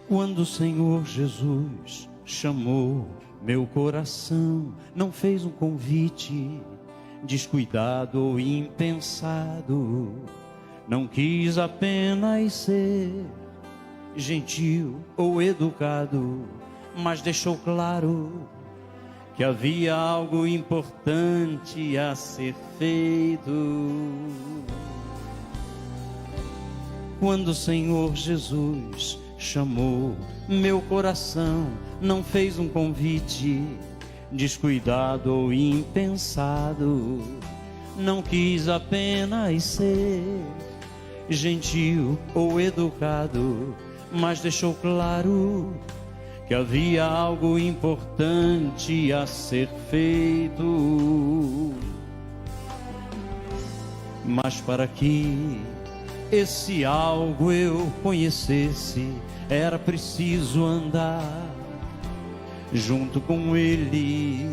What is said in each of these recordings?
Quando o Senhor Jesus chamou meu coração, não fez um convite descuidado ou impensado. Não quis apenas ser gentil ou educado, mas deixou claro que havia algo importante a ser feito. Quando o Senhor Jesus chamou meu coração, não fez um convite descuidado ou impensado. Não quis apenas ser gentil ou educado, mas deixou claro que havia algo importante a ser feito. Mas para que esse algo eu conhecesse, era preciso andar junto com Ele,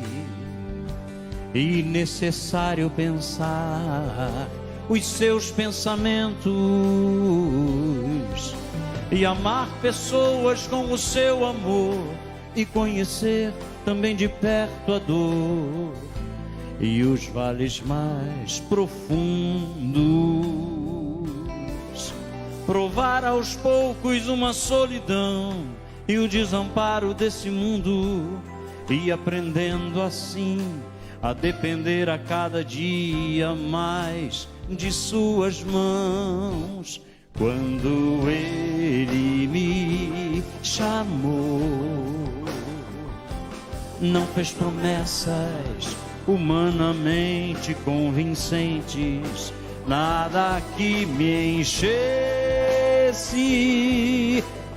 e necessário pensar os seus pensamentos e amar pessoas com o seu amor, e conhecer também de perto a dor e os vales mais profundos. Provar aos poucos uma solidão e o desamparo desse mundo, e aprendendo assim a depender a cada dia mais de suas mãos. Quando Ele me chamou, não fez promessas humanamente convincentes, nada que me enchesse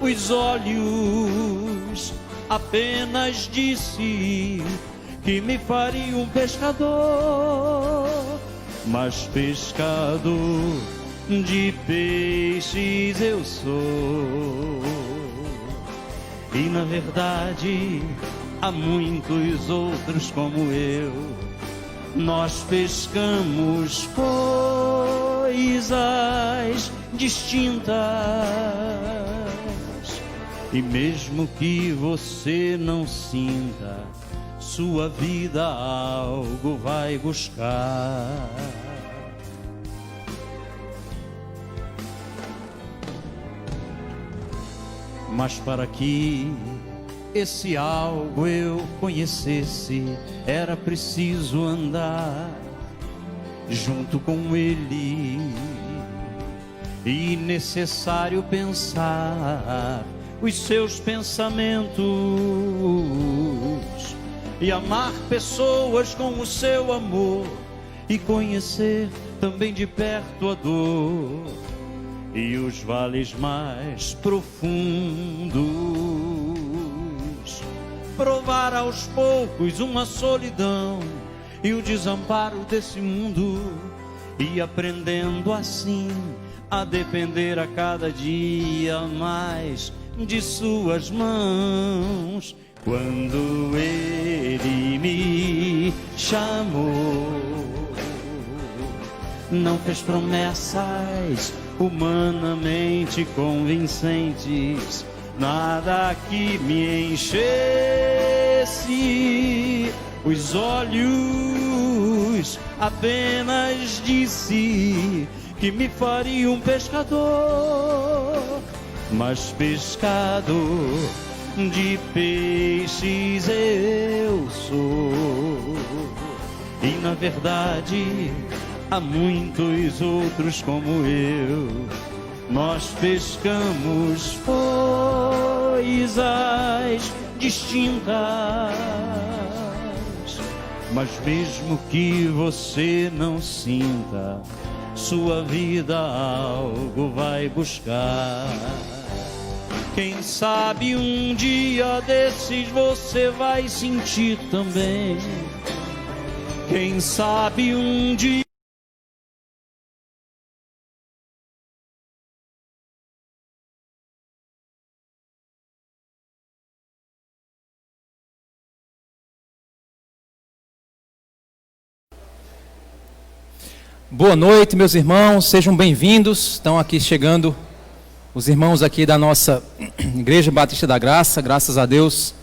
os olhos. Apenas disse que me faria um pescador, mas pescador de peixes eu sou. E na verdade há muitos outros como eu. Nós pescamos coisas distintas, e mesmo que você não sinta, sua vida algo vai buscar. Mas para que esse algo eu conhecesse, era preciso andar junto com Ele, e necessário pensar os seus pensamentos e amar pessoas com o seu amor, e conhecer também de perto a dor e os vales mais profundos. Provar aos poucos uma solidão e o desamparo desse mundo, e aprendendo assim a depender a cada dia mais de suas mãos. Quando Ele me chamou, não fez promessas humanamente convincentes, nada que me enchesse os olhos. Apenas disse que me faria um pescador, mas pescador de peixes eu sou. E na verdade há muitos outros como eu. Nós pescamos coisas distintas, mas mesmo que você não sinta, sua vida algo vai buscar. Quem sabe um dia desses você vai sentir também. Quem sabe um dia. Boa noite, meus irmãos, sejam bem-vindos. Estão aqui chegando os irmãos aqui da nossa Igreja Batista da Graça, graças a Deus,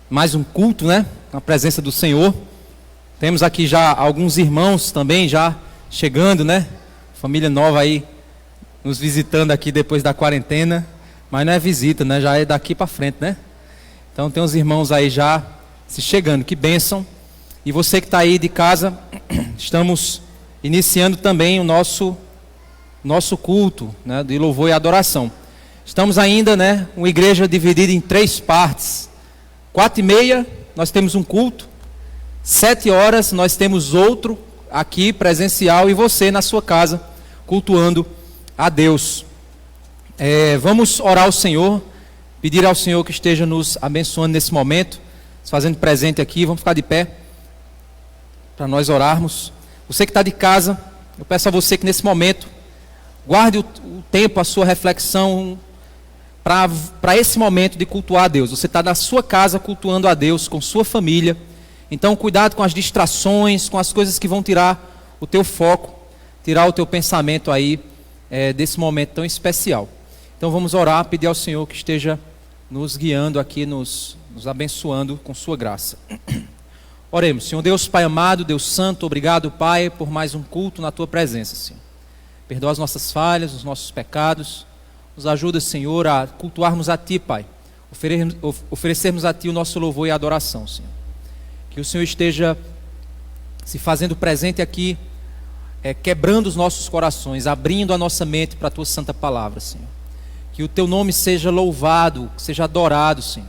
mais um culto, né? Na presença do Senhor. Temos aqui já alguns irmãos também já chegando, né? Família nova aí nos visitando aqui depois da quarentena, mas não é visita, né? Já é daqui para frente, né? Então tem uns irmãos aí já se chegando, que bênção. E você que está aí de casa, estamos iniciando também o nosso culto, né, de louvor e adoração. Estamos ainda, né, uma igreja dividida em 3 partes. 4h30 nós temos um culto, 7 horas nós temos outro aqui presencial e você na sua casa cultuando a Deus. Vamos orar ao Senhor, pedir ao Senhor que esteja nos abençoando nesse momento, se fazendo presente aqui. Vamos ficar de pé para nós orarmos. Você que está de casa, eu peço a você que nesse momento guarde o tempo, a sua reflexão para esse momento de cultuar a Deus. Você está na sua casa cultuando a Deus com sua família. Então cuidado com as distrações, com as coisas que vão tirar o teu foco, tirar o teu pensamento aí desse momento tão especial. Então vamos orar, pedir ao Senhor que esteja nos guiando aqui, nos abençoando com sua graça. Oremos. Senhor Deus, Pai amado, Deus santo, obrigado, Pai, por mais um culto na tua presença, Senhor. Perdoa as nossas falhas, os nossos pecados. Nos ajuda, Senhor, a cultuarmos a Ti, Pai. Oferecermos a Ti o nosso louvor e adoração, Senhor. Que o Senhor esteja se fazendo presente aqui, quebrando os nossos corações, abrindo a nossa mente para a Tua santa palavra, Senhor. Que o Teu nome seja louvado, seja adorado, Senhor.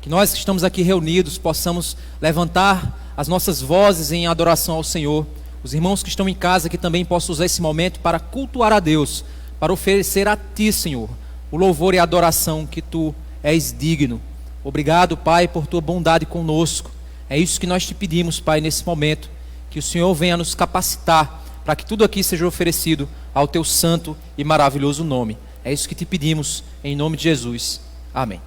Que nós que estamos aqui reunidos possamos levantar as nossas vozes em adoração ao Senhor. Os irmãos que estão em casa que também possam usar esse momento para cultuar a Deus, para oferecer a Ti, Senhor, o louvor e a adoração que Tu és digno. Obrigado, Pai, por Tua bondade conosco. É isso que nós Te pedimos, Pai, nesse momento. Que o Senhor venha nos capacitar para que tudo aqui seja oferecido ao Teu santo e maravilhoso nome. É isso que Te pedimos, em nome de Jesus. Amém.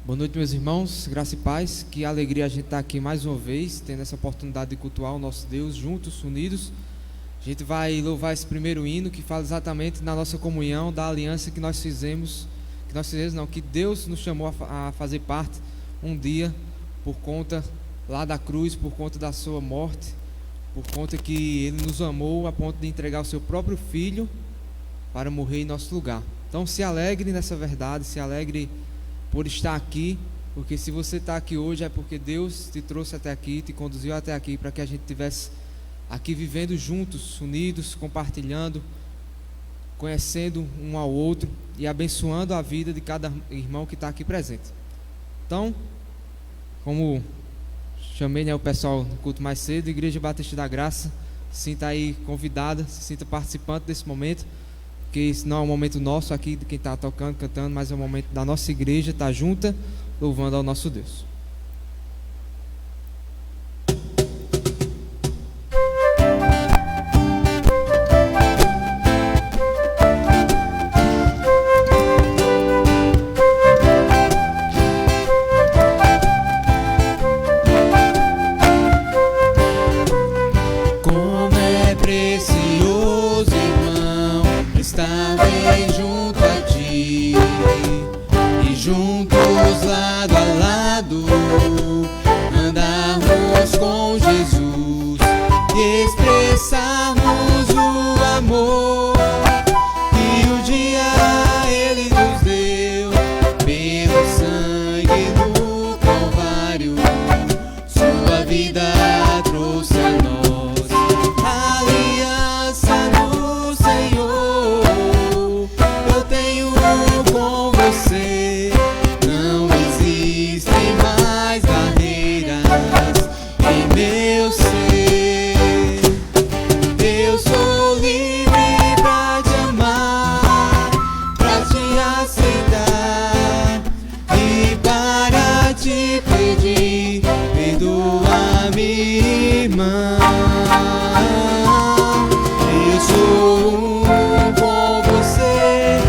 Boa noite, meus irmãos, graça e paz. Que alegria a gente estar aqui mais uma vez, tendo essa oportunidade de cultuar o nosso Deus juntos, unidos. A gente vai louvar esse primeiro hino que fala exatamente na nossa comunhão, da aliança que nós fizemos, que Deus nos chamou a fazer parte um dia, por conta lá da cruz, por conta da sua morte, por conta que Ele nos amou a ponto de entregar o seu próprio Filho para morrer em nosso lugar. Então se alegre nessa verdade, se alegre por estar aqui, porque se você está aqui hoje é porque Deus te trouxe até aqui, te conduziu até aqui para que a gente estivesse aqui vivendo juntos, unidos, compartilhando, conhecendo um ao outro e abençoando a vida de cada irmão que está aqui presente. Então, como chamei o pessoal no culto mais cedo, Igreja Batista da Graça, se sinta aí convidada, se sinta participante desse momento, porque isso não é um momento nosso aqui de quem está tocando, cantando, mas é um momento da nossa igreja estar junta, louvando ao nosso Deus. Juntos lado a lado vida trouxe a nós. Aliança no Senhor, eu tenho com você. Não existem mais barreiras em meu ser. Eu sou livre pra te amar, pra te aceitar e para te pedir. Perdoa-me, irmã. Eu sou com você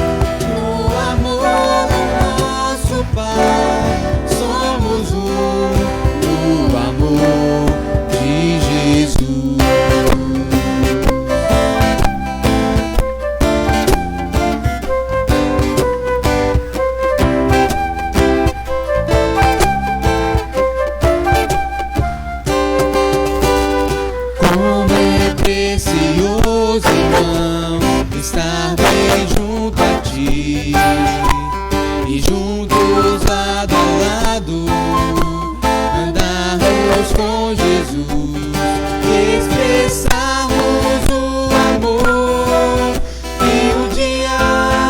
no amor do nosso Pai. Somos no amor de Jesus. Como é precioso, irmão, estar bem junto a ti e juntos lado a lado andarmos com Jesus, expressarmos o amor que um dia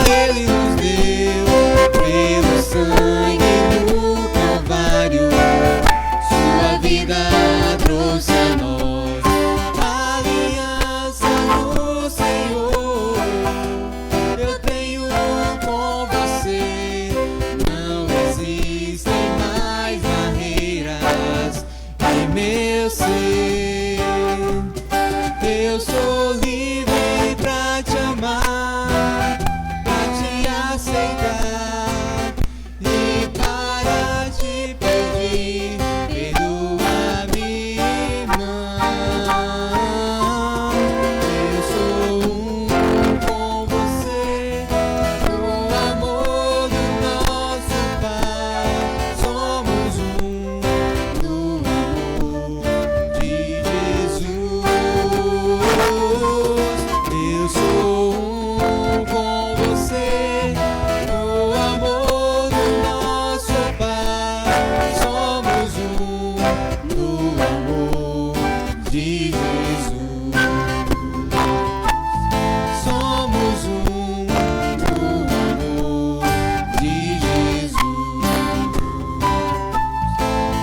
Ele nos deu pelo sangue do Calvário. Sua vida trouxe a nós. Aliança no Senhor, eu tenho com você. Não existem mais barreiras em meu ser. Eu sou livre pra te amar, pra te aceitar e para te pedir. Perdoa-me, irmã. Eu sou com você no amor do nosso Pai. Somos no amor de Jesus. Eu sou com você no amor do nosso Pai. Somos no amor de Jesus. Somos no amor de Jesus.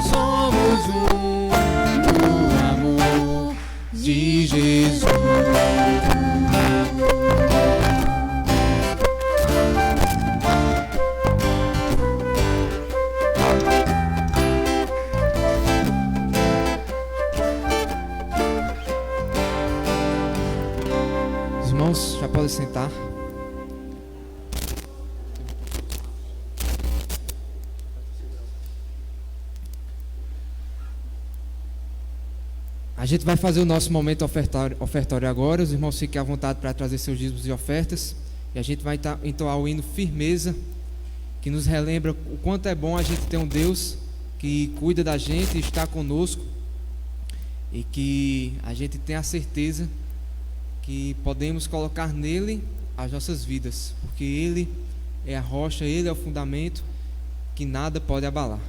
Somos no amor de Jesus. Os irmãos já podem sentar. A gente vai fazer o nosso momento ofertório agora. Os irmãos fiquem à vontade para trazer seus dízimos e ofertas. E a gente vai entoar o hino Firmeza, que nos relembra o quanto é bom a gente ter um Deus que cuida da gente e está conosco. E que a gente tem a certeza que podemos colocar nele as nossas vidas, porque Ele é a rocha, Ele é o fundamento que nada pode abalar.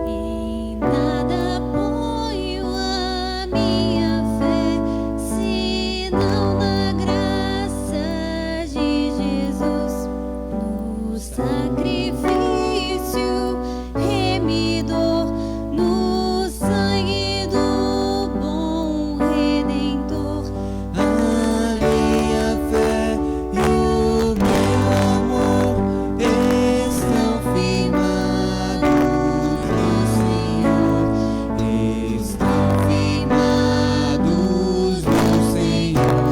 Em nada ponho a minha fé, senão na graça de Jesus, no sacrifício remidor, no sangue do bom Redentor. A minha fé e o meu amor estão firmados no Senhor, estão firmados no Senhor.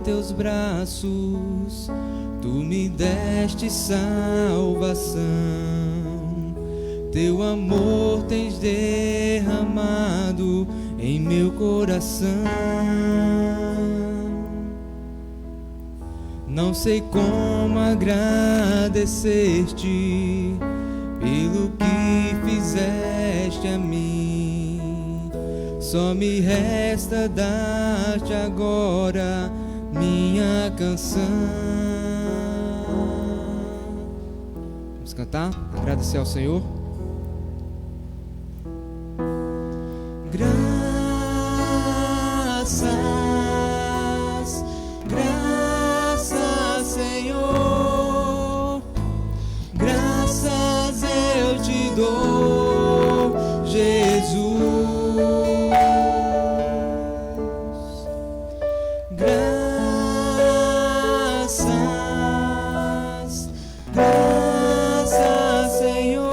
teus braços, tu me deste salvação. Teu amor tens derramado em meu coração. Não sei como agradecer-te pelo que fizeste a mim. Só me resta dar-te agora minha canção. Vamos cantar? Agradecer ao Senhor. Graças, graças, Senhor. Graças eu te dou, Jesus. Graças, graças, Senhor.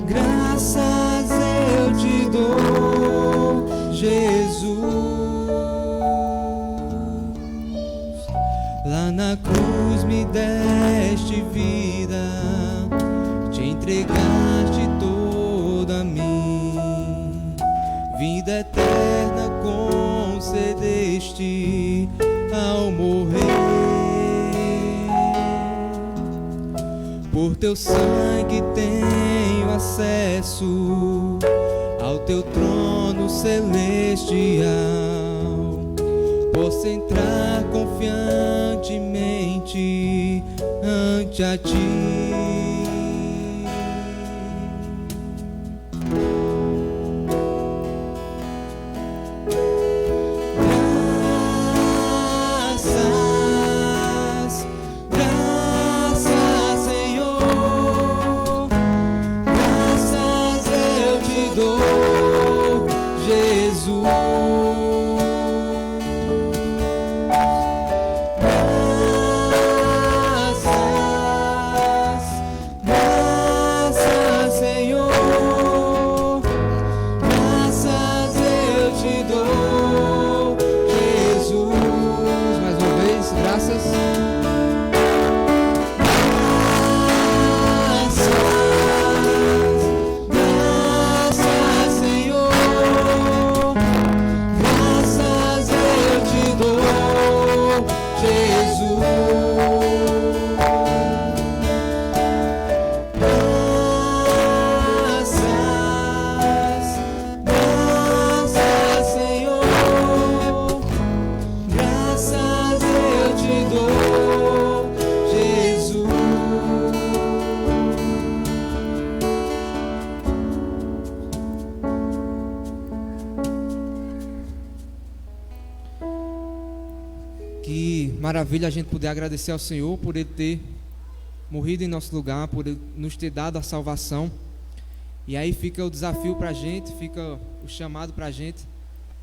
Graças eu te dou, Jesus. Lá na cruz me deste vida, te entregaste toda a mim. Vida eterna concedeste ao morrer. Por teu sangue tenho acesso ao teu trono celestial. Posso entrar confiantemente ante a ti. Graças, graças, Senhor. Graças eu te dou, Jesus. Que maravilha a gente poder agradecer ao Senhor por Ele ter morrido em nosso lugar, por Ele nos ter dado a salvação. E aí fica o desafio para a gente, fica o chamado para a gente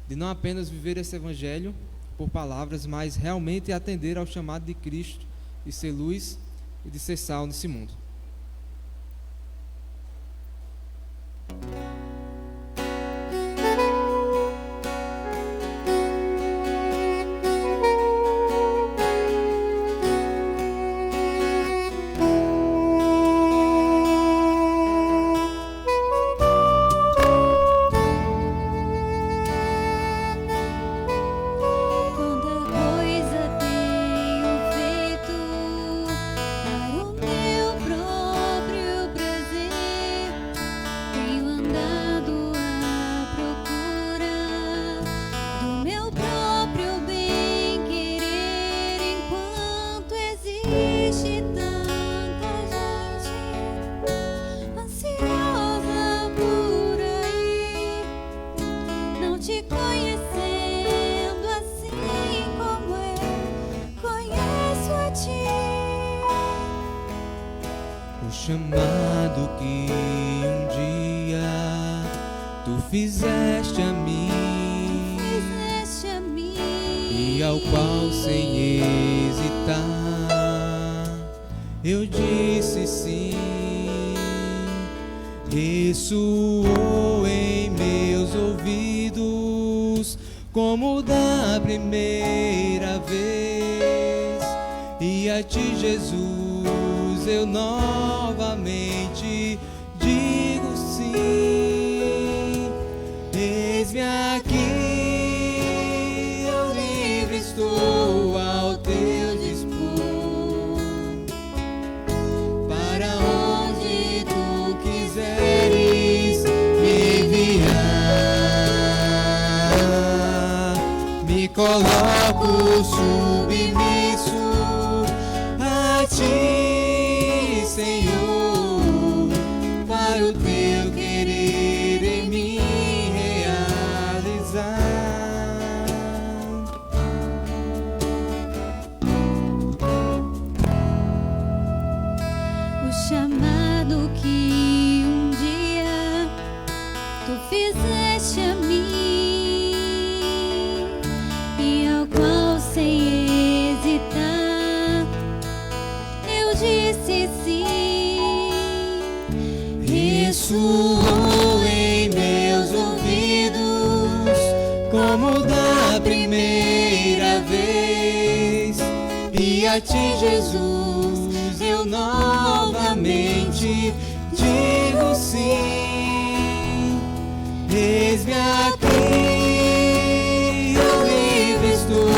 de não apenas viver esse Evangelho por palavras, mas realmente atender ao chamado de Cristo, de ser luz e de ser sal nesse mundo. Chamado que um dia tu fizeste a mim, e ao qual sem hesitar eu disse sim. Ressoou em meus ouvidos como da primeira vez. E a ti, Jesus, eu novamente digo sim. Eis-me aqui, eu livre estou ao teu dispor, para onde tu quiseres me enviar. Me coloco submisso a ti, Senhor, para o teu querer em mim realizar. O chamado que um dia tu fizeste a mim e ao qual sem hesitar eu disse sim. Ressoou em meus ouvidos como da primeira vez. E a ti, Jesus, eu novamente digo sim. Eis-me aqui, eu livre estou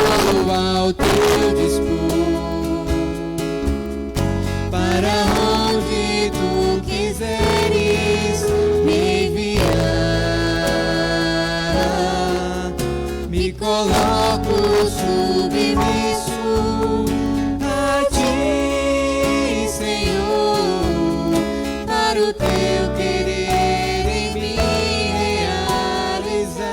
ao teu dispor, para onde tu quiseres me enviar. Me coloco submisso a ti, Senhor, para o teu querer em mim realizar.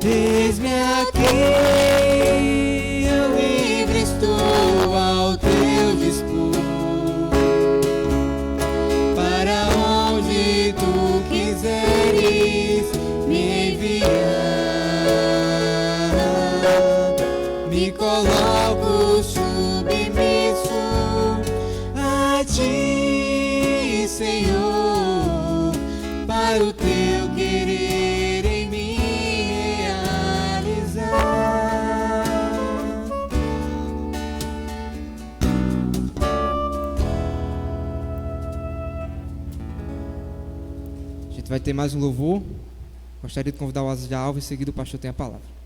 Eis-me aqui, eu livre estou ao teu dispor, para onde tu quiseres me enviar. Me coloco submisso a ti, Senhor, para o teu querer em mim realizar. A gente vai ter mais um louvor. Gostaria de convidar o Asa de Alva, em seguida o pastor tem a palavra.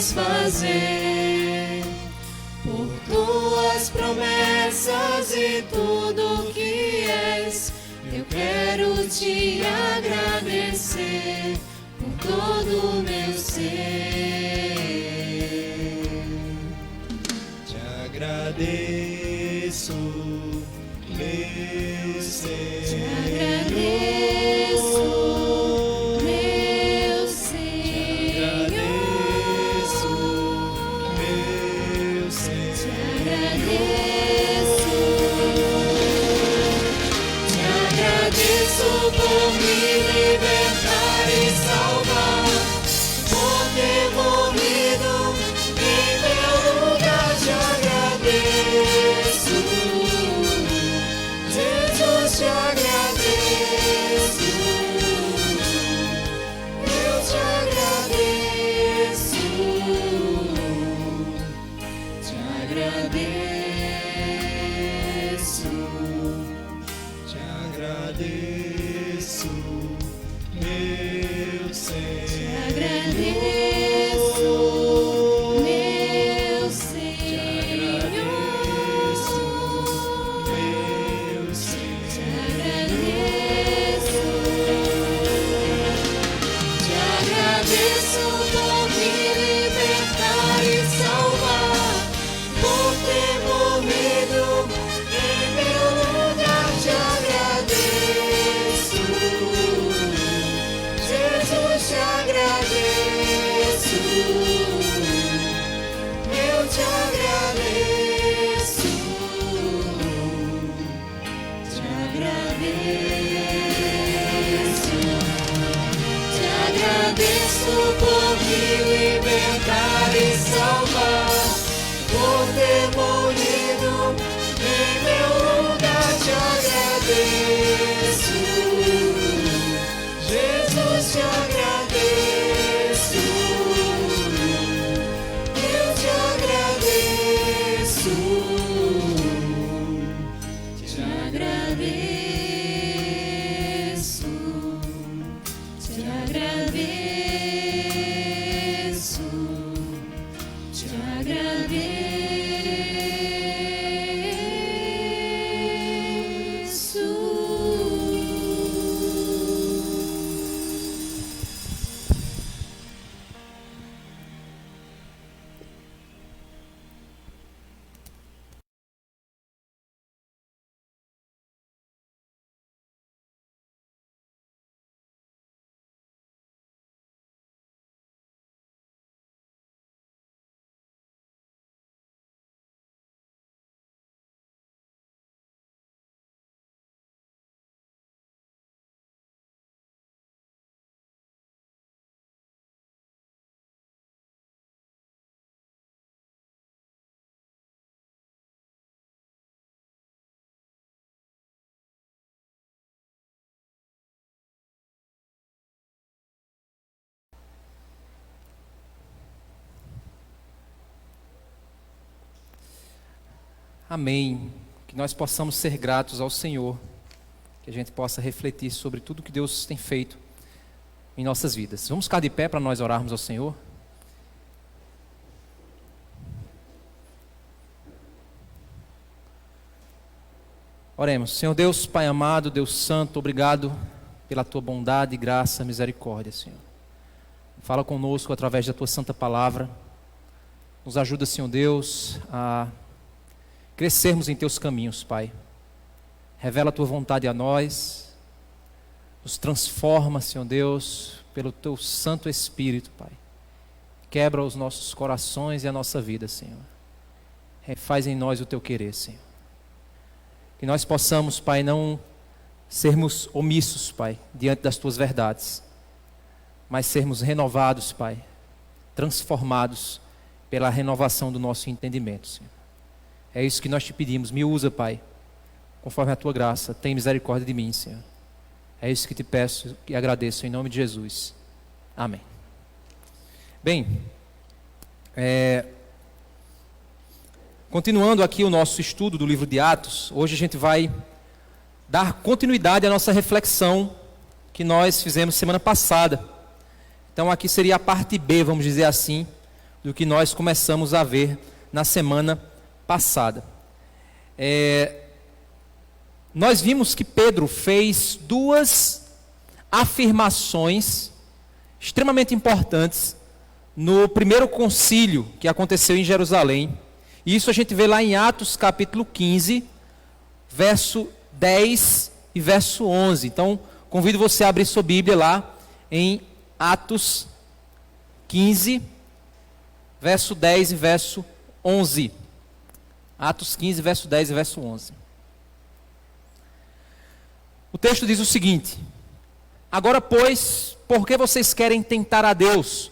vais fazer, por tuas promessas e tudo que és. Eu quero te agradecer por todo o meu ser. Te agradeço, meu ser. Te agradeço, meu Senhor. Meu ser. Te agradeço. Te agradeço por me libertar e salvar, por ter morrido em meu lugar. Te agradeço, Jesus, te agradeço. Eu te agradeço, te agradeço. Te agradeço, meu ser. Te agradeço, meu Senhor. Meu Te ser. agradeço. Te agradeço por me libertar e salvar, por ter morrido em meu lugar. Te agradeço, Jesus, te agradeço. Eu te agradeço, te agradeço. Te agradeço por me libertar e salvar, por ter morrido em meu lugar. Te agradeço, Jesus, te agradeço. Eu te agradeço, te agradeço, te agradeço, te agradeço. Amém. Que nós possamos ser gratos ao Senhor, que a gente possa refletir sobre tudo que Deus tem feito em nossas vidas. Vamos ficar de pé para nós orarmos ao Senhor? Oremos. Senhor Deus, Pai amado, Deus santo, obrigado pela Tua bondade, graça, misericórdia, Senhor. Fala conosco através da Tua santa palavra. Nos ajuda, Senhor Deus, a crescermos em Teus caminhos, Pai. Revela a Tua vontade a nós. Nos transforma, Senhor Deus, pelo Teu Santo Espírito, Pai. Quebra os nossos corações e a nossa vida, Senhor. Refaz em nós o Teu querer, Senhor. Que nós possamos, Pai, não sermos omissos, Pai, diante das Tuas verdades, mas sermos renovados, Pai, transformados pela renovação do nosso entendimento, Senhor. É isso que nós Te pedimos. Me usa, Pai, conforme a Tua graça. Tem misericórdia de mim, Senhor. É isso que Te peço e agradeço em nome de Jesus. Amém. Bem, continuando aqui o nosso estudo do livro de Atos, hoje a gente vai dar continuidade à nossa reflexão que nós fizemos semana passada. Então aqui seria a parte B, vamos dizer assim, do que nós começamos a ver na semana passada. Nós vimos que Pedro fez duas afirmações extremamente importantes no primeiro concílio que aconteceu em Jerusalém. E isso a gente vê lá em Atos capítulo 15, verso 10 e verso 11. Então, convido você a abrir sua Bíblia lá em Atos 15, verso 10 e verso 11. Atos 15, verso 10 e verso 11. O texto diz o seguinte: agora, pois, por que vocês querem tentar a Deus,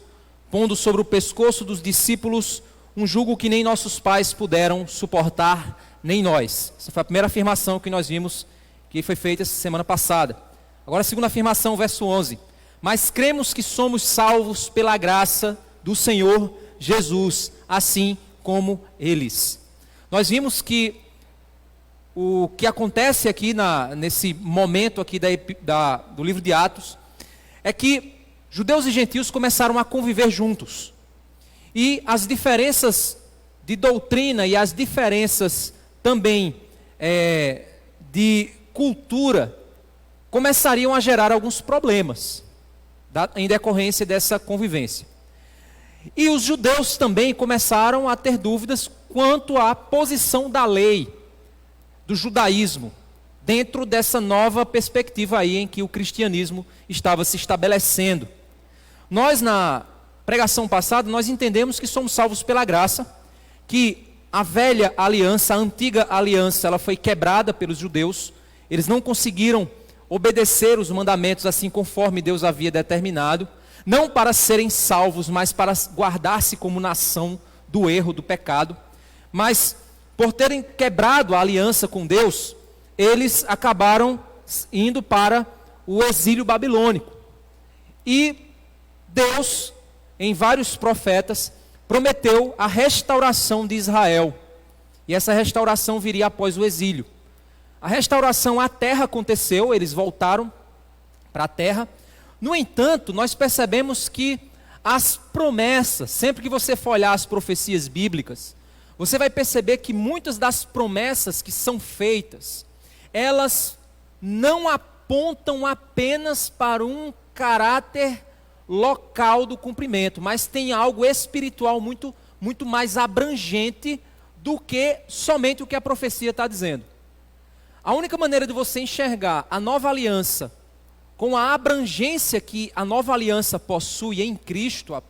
pondo sobre o pescoço dos discípulos um jugo que nem nossos pais puderam suportar, nem nós? Essa foi a primeira afirmação que nós vimos, que foi feita essa semana passada. Agora a segunda afirmação, verso 11. Mas cremos que somos salvos pela graça do Senhor Jesus, assim como eles. Nós vimos que o que acontece aqui nesse momento aqui do livro de Atos é que judeus e gentios começaram a conviver juntos. E as diferenças de doutrina e as diferenças também de cultura começariam a gerar alguns problemas em decorrência dessa convivência. E os judeus também começaram a ter dúvidas quanto à posição da lei, do judaísmo, dentro dessa nova perspectiva aí em que o cristianismo estava se estabelecendo. Nós, na pregação passada, nós entendemos que somos salvos pela graça, que a velha aliança, a antiga aliança, ela foi quebrada pelos judeus. Eles não conseguiram obedecer os mandamentos assim conforme Deus havia determinado, não para serem salvos, mas para guardar-se como nação do erro, do pecado. Mas por terem quebrado a aliança com Deus, eles acabaram indo para o exílio babilônico. E Deus, em vários profetas, prometeu a restauração de Israel. E essa restauração viria após o exílio. A restauração à terra aconteceu, eles voltaram para a terra. No entanto, nós percebemos que as promessas, sempre que você for olhar as profecias bíblicas, você vai perceber que muitas das promessas que são feitas, elas não apontam apenas para um caráter local do cumprimento, mas tem algo espiritual muito, muito mais abrangente do que somente o que a profecia está dizendo. A única maneira de você enxergar a nova aliança com a abrangência que a nova aliança possui em Cristo,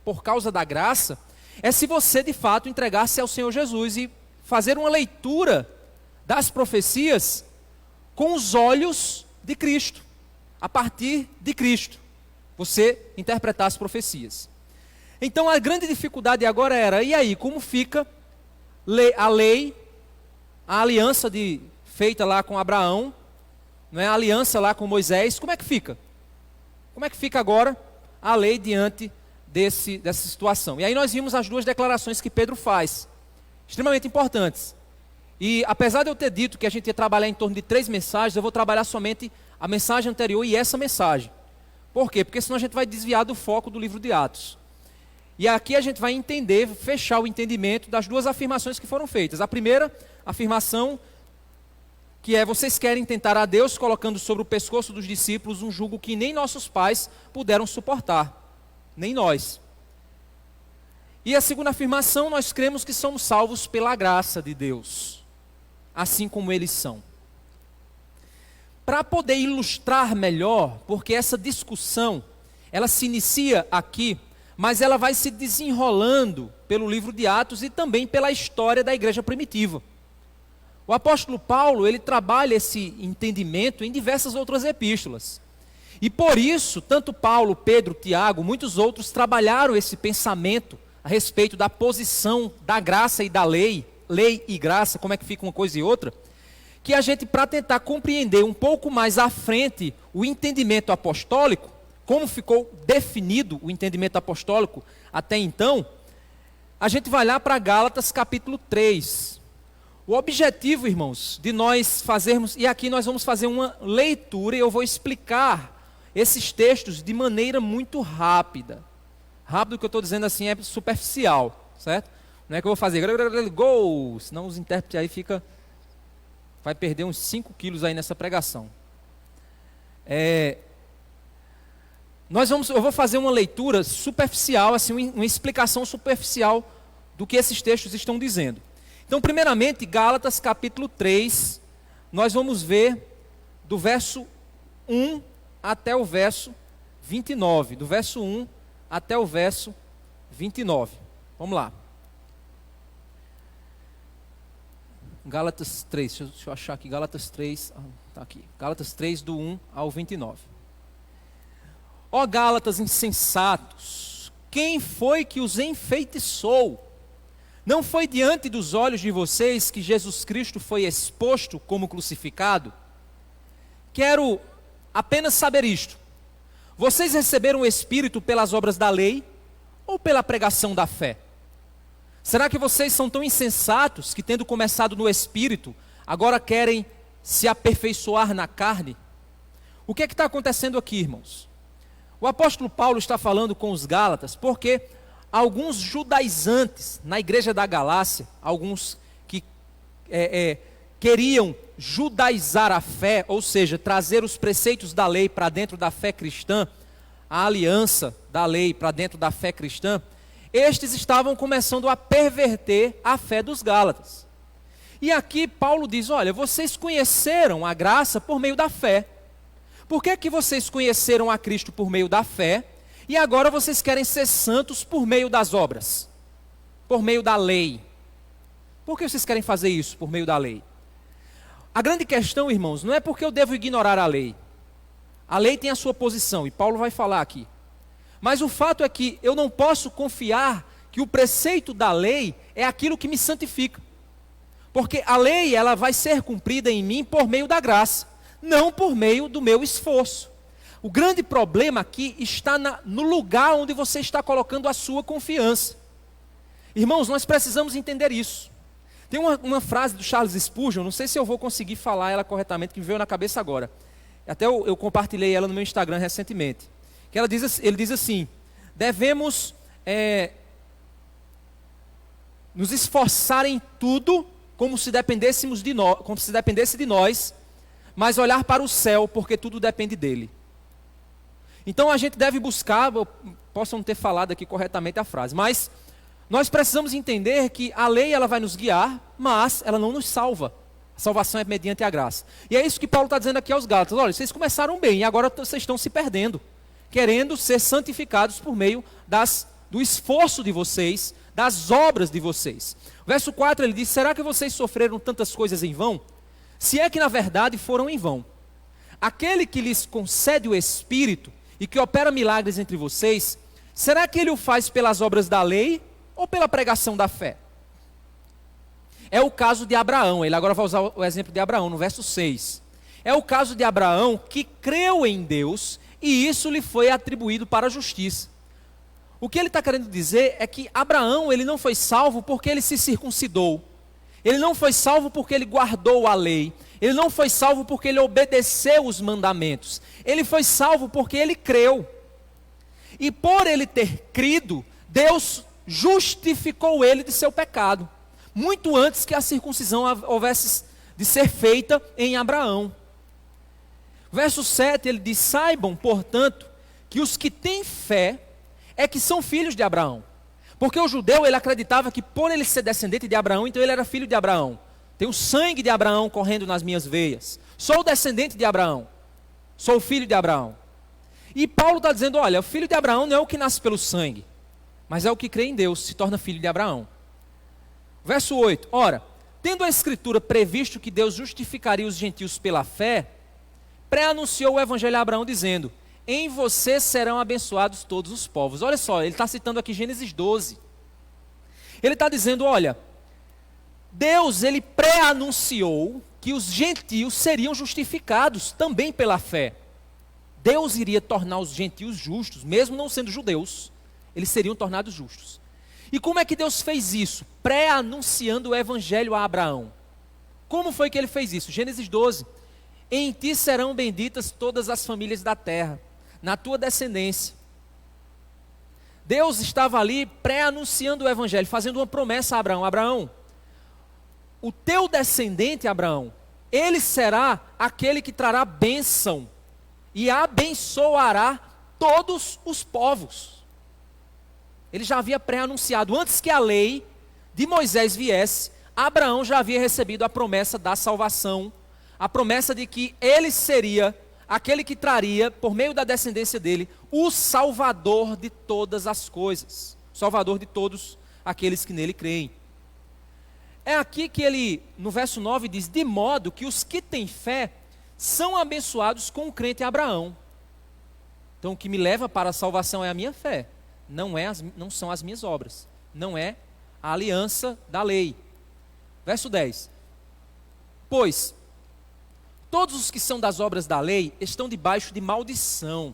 por causa da graça, é se você de fato entregar-se ao Senhor Jesus e fazer uma leitura das profecias com os olhos de Cristo, a partir de Cristo, você interpretar as profecias. Então a grande dificuldade agora era, e aí, como fica a lei, a aliança feita lá com Abraão, não é? A aliança lá com Moisés, como é que fica? Como é que fica agora a lei diante dessa situação? E aí nós vimos as duas declarações que Pedro faz, extremamente importantes. E apesar de eu ter dito que a gente ia trabalhar em torno de 3 mensagens, eu vou trabalhar somente a mensagem anterior e essa mensagem. Por quê? Porque senão a gente vai desviar do foco do livro de Atos. E aqui a gente vai entender, fechar o entendimento das duas afirmações que foram feitas. A primeira afirmação, que é: vocês querem tentar a Deus colocando sobre o pescoço dos discípulos um jugo que nem nossos pais puderam suportar, nem nós. E a segunda afirmação: nós cremos que somos salvos pela graça de Deus, assim como eles são. Para poder ilustrar melhor, porque essa discussão, ela se inicia aqui, mas ela vai se desenrolando pelo livro de Atos e também pela história da igreja primitiva. O apóstolo Paulo, ele trabalha esse entendimento em diversas outras epístolas. E por isso, tanto Paulo, Pedro, Tiago, muitos outros trabalharam esse pensamento a respeito da posição da graça e da lei e graça, como é que fica uma coisa e outra, que a gente, para tentar compreender um pouco mais à frente o entendimento apostólico, como ficou definido o entendimento apostólico até então, a gente vai lá para Gálatas capítulo 3. O objetivo, irmãos, de nós fazermos, e aqui nós vamos fazer uma leitura e eu vou explicar esses textos de maneira muito rápida. Rápido que eu estou dizendo assim é superficial, certo? Não é que eu vou fazer gol, senão os intérpretes aí vai perder uns 5 quilos aí nessa pregação. Eu vou fazer uma leitura superficial, assim, uma explicação superficial do que esses textos estão dizendo. Então, primeiramente, Gálatas capítulo 3, nós vamos ver do verso 1 até o verso 29. Do verso 1 até o verso 29. Vamos lá. Gálatas 3, deixa eu achar aqui, Gálatas 3, está aqui. Gálatas 3, do 1 ao 29. Ó Gálatas insensatos, quem foi que os enfeitiçou? Não foi diante dos olhos de vocês que Jesus Cristo foi exposto como crucificado? Quero apenas saber isto. Vocês receberam o Espírito pelas obras da lei ou pela pregação da fé? Será que vocês são tão insensatos que, tendo começado no Espírito, agora querem se aperfeiçoar na carne? O que é que está acontecendo aqui, irmãos? O apóstolo Paulo está falando com os Gálatas porque alguns judaizantes na igreja da Galácia, alguns que queriam judaizar a fé, ou seja, trazer os preceitos da lei para dentro da fé cristã, a aliança da lei para dentro da fé cristã, estes estavam começando a perverter a fé dos Gálatas. E aqui Paulo diz, olha, vocês conheceram a graça por meio da fé. Por que que vocês conheceram a Cristo por meio da fé, e agora vocês querem ser santos por meio das obras? Por meio da lei? Por que vocês querem fazer isso por meio da lei? A grande questão, irmãos, não é porque eu devo ignorar a lei. A lei tem a sua posição, e Paulo vai falar aqui. Mas o fato é que eu não posso confiar que o preceito da lei é aquilo que me santifica. Porque a lei, ela vai ser cumprida em mim por meio da graça, não por meio do meu esforço. O grande problema aqui está no lugar onde você está colocando a sua confiança. Irmãos, nós precisamos entender isso. Tem uma frase do Charles Spurgeon, não sei se eu vou conseguir falar ela corretamente, que me veio na cabeça agora. Até eu compartilhei ela no meu Instagram recentemente. Que ele diz assim, devemos nos esforçar em tudo como se dependesse de nós, mas olhar para o céu, porque tudo depende dele. Então a gente deve buscar, eu posso não ter falado aqui corretamente a frase, mas nós precisamos entender que a lei ela vai nos guiar, mas ela não nos salva. A salvação é mediante a graça. E é isso que Paulo está dizendo aqui aos Gálatas. Olha, vocês começaram bem e agora vocês estão se perdendo, querendo ser santificados por meio do esforço de vocês, das obras de vocês. Verso 4 ele diz, será que vocês sofreram tantas coisas em vão? Se é que na verdade foram em vão. Aquele que lhes concede o Espírito e que opera milagres entre vocês, será que ele o faz pelas obras da lei ou pela pregação da fé? É o caso de Abraão, ele agora vai usar o exemplo de Abraão no verso 6. É o caso de Abraão que creu em Deus e isso lhe foi atribuído para a justiça. O que ele está querendo dizer é que Abraão ele não foi salvo porque ele se circuncidou. Ele não foi salvo porque ele guardou a lei. Ele não foi salvo porque ele obedeceu os mandamentos. Ele foi salvo porque ele creu. E por ele ter crido, Deus justificou ele de seu pecado. Muito antes que a circuncisão houvesse de ser feita em Abraão. Verso 7 ele diz, saibam, portanto, que os que têm fé é que são filhos de Abraão. Porque o judeu, ele acreditava que por ele ser descendente de Abraão, então ele era filho de Abraão. Tem o sangue de Abraão correndo nas minhas veias. Sou descendente de Abraão. Sou filho de Abraão. E Paulo está dizendo, olha, o filho de Abraão não é o que nasce pelo sangue, mas é o que crê em Deus, se torna filho de Abraão. Verso 8, ora, tendo a Escritura previsto que Deus justificaria os gentios pela fé, pré-anunciou o evangelho a Abraão dizendo, em você serão abençoados todos os povos. Olha só, ele está citando aqui Gênesis 12. Ele está dizendo, olha, Deus ele pré-anunciou que os gentios seriam justificados também pela fé. Deus iria tornar os gentios justos, mesmo não sendo judeus, eles seriam tornados justos. E como é que Deus fez isso? Pré-anunciando o evangelho a Abraão. Como foi que ele fez isso? Gênesis 12. Em ti serão benditas todas as famílias da terra, na tua descendência. Deus estava ali pré-anunciando o evangelho, fazendo uma promessa a Abraão. Abraão, o teu descendente, Abraão, ele será aquele que trará bênção e abençoará todos os povos. Ele já havia pré-anunciado, antes que a lei de Moisés viesse, Abraão já havia recebido a promessa da salvação, a promessa de que ele seria aquele que traria, por meio da descendência dele, o Salvador de todas as coisas, Salvador de todos aqueles que nele creem. É aqui que ele, no verso 9, diz: de modo que os que têm fé são abençoados com o crente Abraão. Então o que me leva para a salvação é a minha fé, não são as minhas obras, não é a aliança da lei. Verso 10: pois todos os que são das obras da lei estão debaixo de maldição,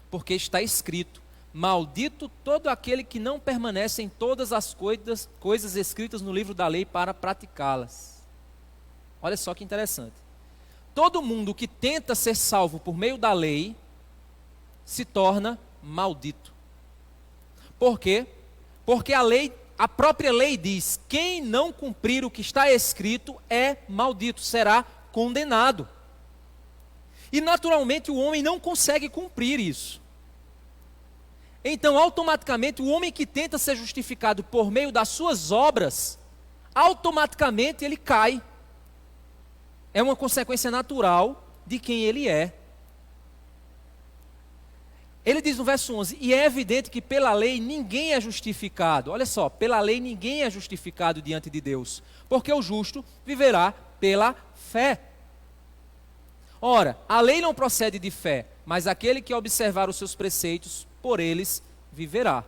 porque está escrito: maldito todo aquele que não permanece em todas as coisas escritas no livro da lei para praticá-las. Olha só que interessante. Todo mundo que tenta ser salvo por meio da lei se torna maldito. Por quê? Porque a própria lei diz: quem não cumprir o que está escrito é maldito, será condenado. E naturalmente o homem não consegue cumprir isso. Então, automaticamente, o homem que tenta ser justificado por meio das suas obras, automaticamente ele cai. É uma consequência natural de quem ele é. Ele diz no verso 11: e é evidente que pela lei ninguém é justificado. Olha só, pela lei ninguém é justificado diante de Deus, porque o justo viverá pela fé. Ora, a lei não procede de fé, mas aquele que observar os seus preceitos, por eles viverá.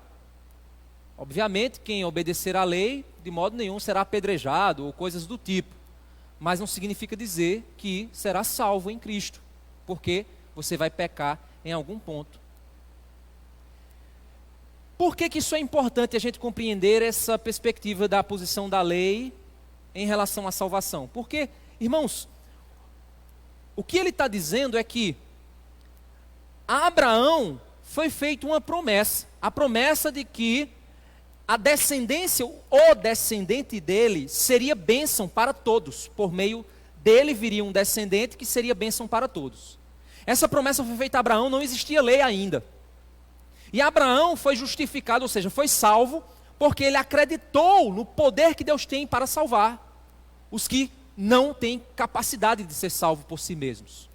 Obviamente, quem obedecer à lei, de modo nenhum será apedrejado ou coisas do tipo. Mas não significa dizer que será salvo em Cristo, porque você vai pecar em algum ponto. Por que isso é importante a gente compreender essa perspectiva da posição da lei em relação à salvação? Porque, irmãos, o que ele está dizendo é que a Abraão foi feita uma promessa, a promessa de que a descendência, o descendente dele, seria bênção para todos. Por meio dele viria um descendente que seria bênção para todos. Essa promessa foi feita a Abraão, não existia lei ainda. E Abraão foi justificado, ou seja, foi salvo, porque ele acreditou no poder que Deus tem para salvar os que não têm capacidade de ser salvo por si mesmos.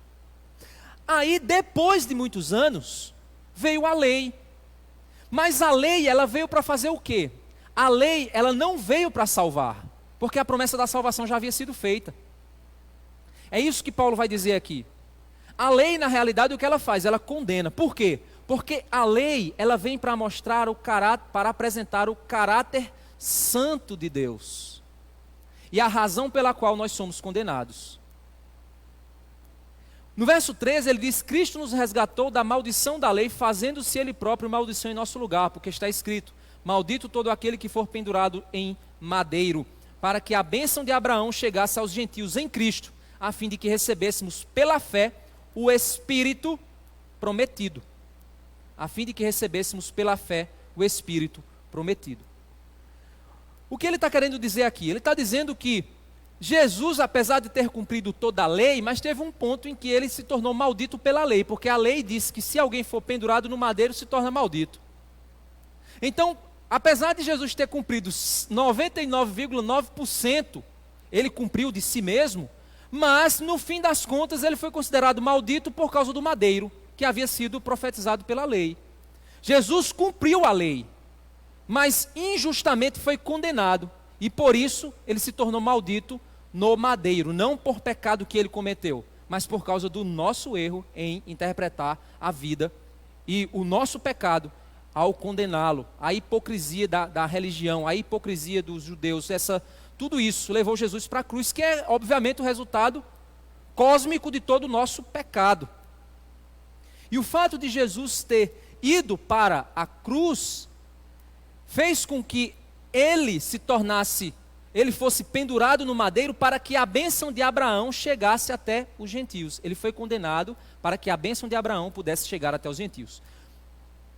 Aí, depois de muitos anos, veio a lei. Mas a lei, ela veio para fazer o quê? A lei, ela não veio para salvar, porque a promessa da salvação já havia sido feita. É isso que Paulo vai dizer aqui. A lei, na realidade, o que ela faz? Ela condena. Por quê? Porque a lei, ela vem para mostrar o caráter, para apresentar o caráter santo de Deus. E a razão pela qual nós somos condenados. No verso 13 ele diz: Cristo nos resgatou da maldição da lei, fazendo-se ele próprio maldição em nosso lugar, porque está escrito: maldito todo aquele que for pendurado em madeiro, para que a bênção de Abraão chegasse aos gentios em Cristo, a fim de que recebêssemos pela fé o Espírito prometido. A fim de que recebêssemos pela fé o Espírito prometido. O que ele está querendo dizer aqui? Ele está dizendo que Jesus, apesar de ter cumprido toda a lei, mas teve um ponto em que ele se tornou maldito pela lei, porque a lei diz que se alguém for pendurado no madeiro, se torna maldito. Então, apesar de Jesus ter cumprido 99,9%, ele cumpriu de si mesmo, mas no fim das contas ele foi considerado maldito por causa do madeiro, que havia sido profetizado pela lei. Jesus cumpriu a lei, mas injustamente foi condenado, e por isso ele se tornou maldito no madeiro, não por pecado que ele cometeu, mas por causa do nosso erro em interpretar a vida, e o nosso pecado ao condená-lo, a hipocrisia da religião, a hipocrisia dos judeus, tudo isso levou Jesus para a cruz, que é obviamente o resultado cósmico de todo o nosso pecado. E o fato de Jesus ter ido para a cruz fez com que ele fosse pendurado no madeiro para que a bênção de Abraão chegasse até os gentios. Ele foi condenado para que a bênção de Abraão pudesse chegar até os gentios.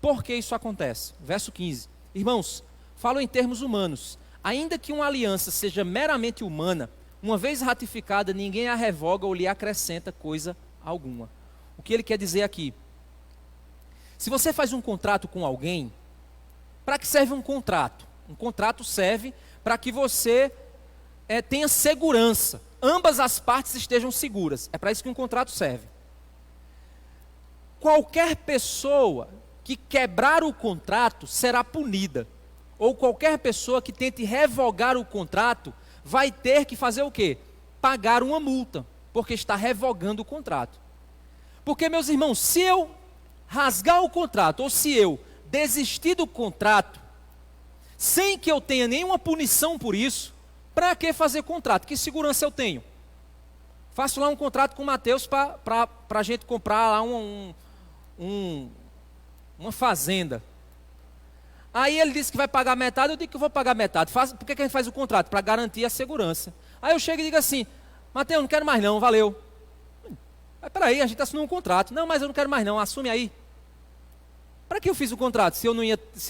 por que isso acontece? Verso 15. Irmãos, falo em termos humanos. Ainda que uma aliança seja meramente humana, uma vez ratificada, ninguém a revoga ou lhe acrescenta coisa alguma. O que ele quer dizer aqui? Se você faz um contrato com alguém, para que serve um contrato? Um contrato serve para que você tenha segurança. Ambas as partes estejam seguras. É para isso que um contrato serve. Qualquer pessoa que quebrar o contrato será punida. Ou qualquer pessoa que tente revogar o contrato vai ter que fazer o quê? Pagar uma multa, porque está revogando o contrato. Porque, meus irmãos, se eu rasgar o contrato, ou se eu desistir do contrato, sem que eu tenha nenhuma punição por isso, para que fazer contrato? Que segurança eu tenho? Faço lá um contrato com o Mateus para a gente comprar lá uma fazenda. Aí ele disse que vai pagar metade, eu digo que eu vou pagar metade. Por que a gente faz o contrato? Para garantir a segurança. Aí eu chego e digo assim, Mateus, não quero mais não, valeu. Mas peraí, a gente assinou um contrato. Não, mas eu não quero mais não, assume aí. Para que eu fiz o contrato? Se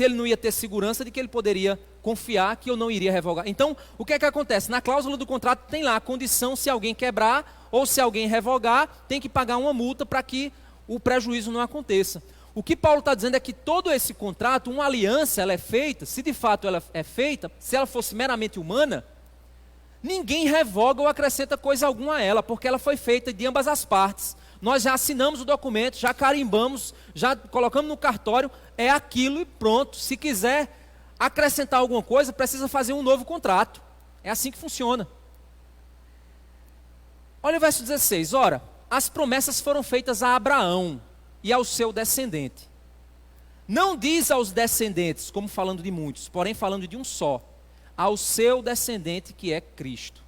ele não ia ter segurança de que ele poderia confiar que eu não iria revogar. Então, o que é que acontece? Na cláusula do contrato tem lá a condição, se alguém quebrar ou se alguém revogar, tem que pagar uma multa para que o prejuízo não aconteça. O que Paulo está dizendo é que todo esse contrato, uma aliança, ela é feita, se de fato ela é feita, se ela fosse meramente humana, ninguém revoga ou acrescenta coisa alguma a ela, porque ela foi feita de ambas as partes. Nós já assinamos o documento, já carimbamos, já colocamos no cartório, é aquilo e pronto. Se quiser acrescentar alguma coisa, precisa fazer um novo contrato. É assim que funciona. Olha o verso 16, ora, as promessas foram feitas a Abraão e ao seu descendente. Não diz aos descendentes, como falando de muitos, porém falando de um só, ao seu descendente que é Cristo.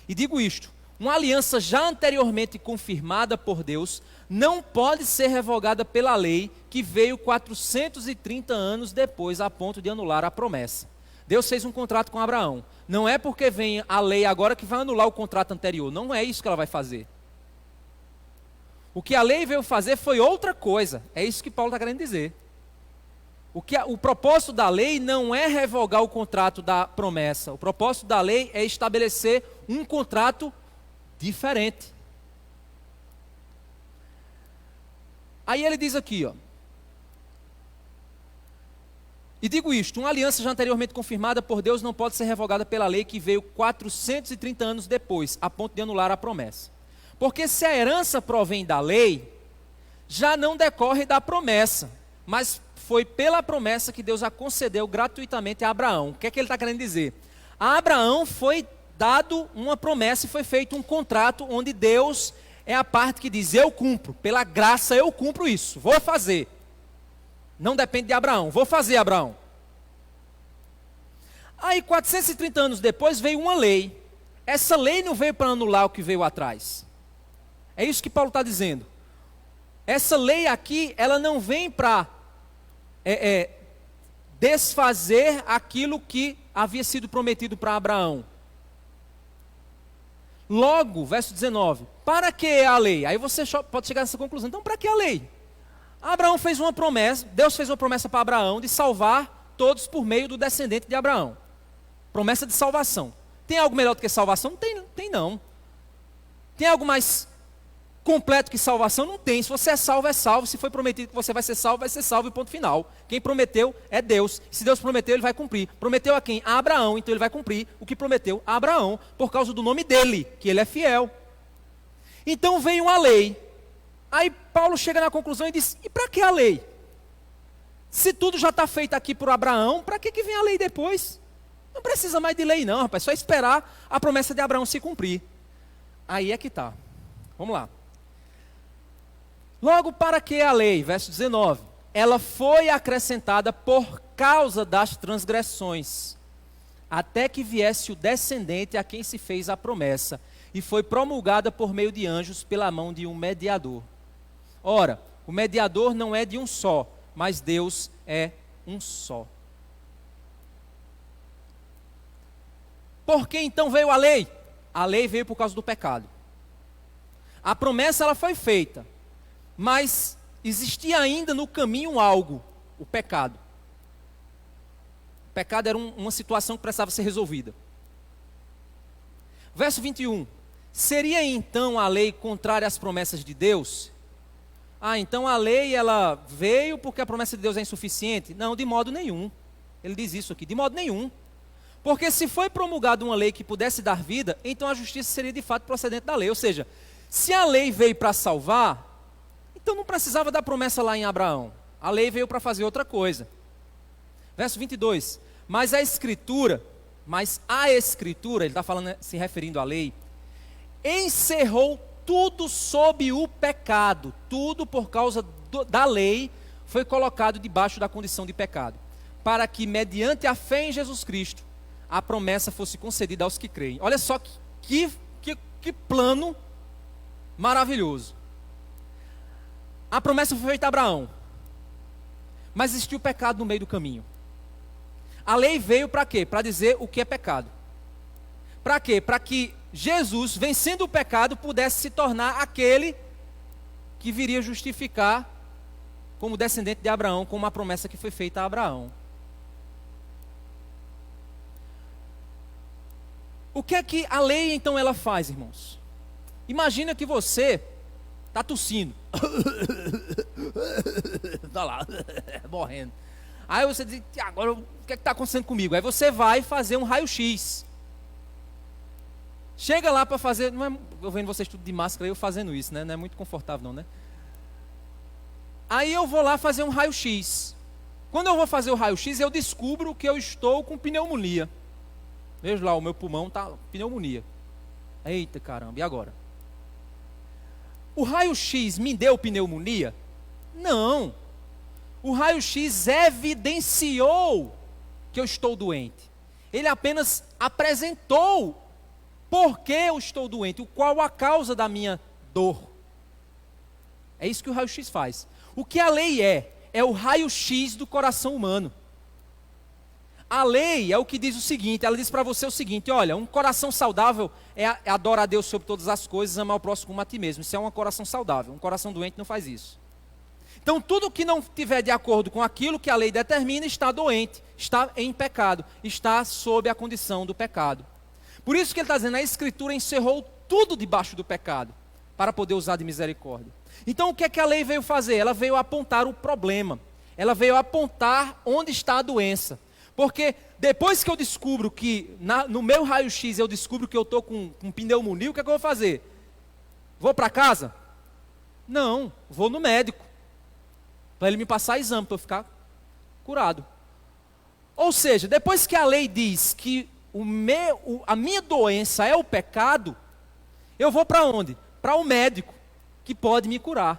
E digo isto, uma aliança já anteriormente confirmada por Deus não pode ser revogada pela lei que veio 430 anos depois a ponto de anular a promessa. Deus fez um contrato com Abraão. Não é porque vem a lei agora que vai anular o contrato anterior. Não é isso que ela vai fazer. O que a lei veio fazer foi outra coisa. É isso que Paulo está querendo dizer. O propósito da lei não é revogar o contrato da promessa. O propósito da lei é estabelecer um contrato diferente. Aí ele diz aqui, ó. E digo isto, uma aliança já anteriormente confirmada por Deus não pode ser revogada pela lei que veio 430 anos depois, a ponto de anular a promessa. Porque se a herança provém da lei, já não decorre da promessa, mas foi pela promessa que Deus a concedeu gratuitamente a Abraão. O que é que ele está querendo dizer? A Abraão foi dado uma promessa e foi feito um contrato onde Deus é a parte que diz, eu cumpro, pela graça eu cumpro isso, vou fazer. Não depende de Abraão, vou fazer, Abraão. Aí 430 anos depois veio uma lei. Essa lei não veio para anular o que veio atrás. É isso que Paulo está dizendo. Essa lei aqui, ela não vem para desfazer aquilo que havia sido prometido para Abraão. Logo, verso 19, para que a lei? Aí você pode chegar nessa conclusão. Então, para que a lei? Abraão fez uma promessa, Deus fez uma promessa para Abraão de salvar todos por meio do descendente de Abraão. Promessa de salvação. Tem algo melhor do que salvação? Não tem não. Tem algo mais completo que salvação? Não tem. Se você é salvo, é salvo. Se foi prometido que você vai ser salvo e ponto final. Quem prometeu é Deus. Se Deus prometeu, ele vai cumprir. Prometeu a quem? A Abraão. Então ele vai cumprir o que prometeu a Abraão, por causa do nome dele, que ele é fiel. Então veio uma lei. Aí Paulo chega na conclusão e diz, e para que a lei? Se tudo já está feito aqui por Abraão, para que vem a lei depois? Não precisa mais de lei não, rapaz. Só esperar a promessa de Abraão se cumprir. Aí é que está. Vamos lá. Logo, para que a lei? Verso 19. Ela foi acrescentada por causa das transgressões, até que viesse o descendente a quem se fez a promessa, e foi promulgada por meio de anjos pela mão de um mediador. Ora, o mediador não é de um só, mas Deus é um só. Por que então veio a lei? A lei veio por causa do pecado. A promessa ela foi feita, mas existia ainda no caminho algo, o pecado. O pecado era uma situação que precisava ser resolvida. Verso 21. Seria então a lei contrária às promessas de Deus? Então a lei ela veio porque a promessa de Deus é insuficiente? Não, de modo nenhum. Ele diz isso aqui, de modo nenhum. Porque se foi promulgada uma lei que pudesse dar vida, então a justiça seria de fato procedente da lei. Ou seja, se a lei veio para salvar, então não precisava da promessa lá em Abraão. A lei veio para fazer outra coisa. Verso 22. Mas a Escritura, ele está falando, se referindo à lei, encerrou tudo sob o pecado. Tudo por causa da lei foi colocado debaixo da condição de pecado. Para que, mediante a fé em Jesus Cristo, a promessa fosse concedida aos que creem. Olha só que plano maravilhoso. A promessa foi feita a Abraão. Mas existiu pecado no meio do caminho. A lei veio para quê? Para dizer o que é pecado. Para quê? Para que Jesus, vencendo o pecado, pudesse se tornar aquele que viria justificar como descendente de Abraão, como a promessa que foi feita a Abraão. O que é que a lei então ela faz, irmãos? Imagina que você está tossindo. Está lá, morrendo. Aí você diz, agora o que é que está acontecendo comigo? Aí você vai fazer um raio-x. Chega lá para fazer, não é, eu vendo vocês tudo de máscara, eu fazendo isso, né? Não é muito confortável não, né? Aí eu vou lá fazer um raio-x. Quando eu vou fazer o raio-x, eu descubro que eu estou com pneumonia. Veja lá, o meu pulmão está pneumonia. Eita caramba, e agora? O raio-x me deu pneumonia? Não. O raio-x evidenciou que eu estou doente. Ele apenas apresentou por que eu estou doente, qual a causa da minha dor. É isso que o raio-x faz. O que a lei é o raio-x do coração humano. A lei é o que diz o seguinte, ela diz para você o seguinte, olha, um coração saudável é adorar a Deus sobre todas as coisas, amar o próximo como a ti mesmo. Isso é um coração saudável, um coração doente não faz isso. Então tudo que não estiver de acordo com aquilo que a lei determina está doente, está em pecado, está sob a condição do pecado. Por isso que ele está dizendo, a Escritura encerrou tudo debaixo do pecado, para poder usar de misericórdia. Então o que é que a lei veio fazer? Ela veio apontar o problema, ela veio apontar onde está a doença. Porque depois que eu descubro que, no meu raio-x, eu descubro que eu estou com pneumonia, o que é que eu vou fazer? Vou para casa? Não, vou no médico. Para ele me passar exame, para eu ficar curado. Ou seja, depois que a lei diz que a minha doença é o pecado, eu vou para onde? Para o médico, que pode me curar.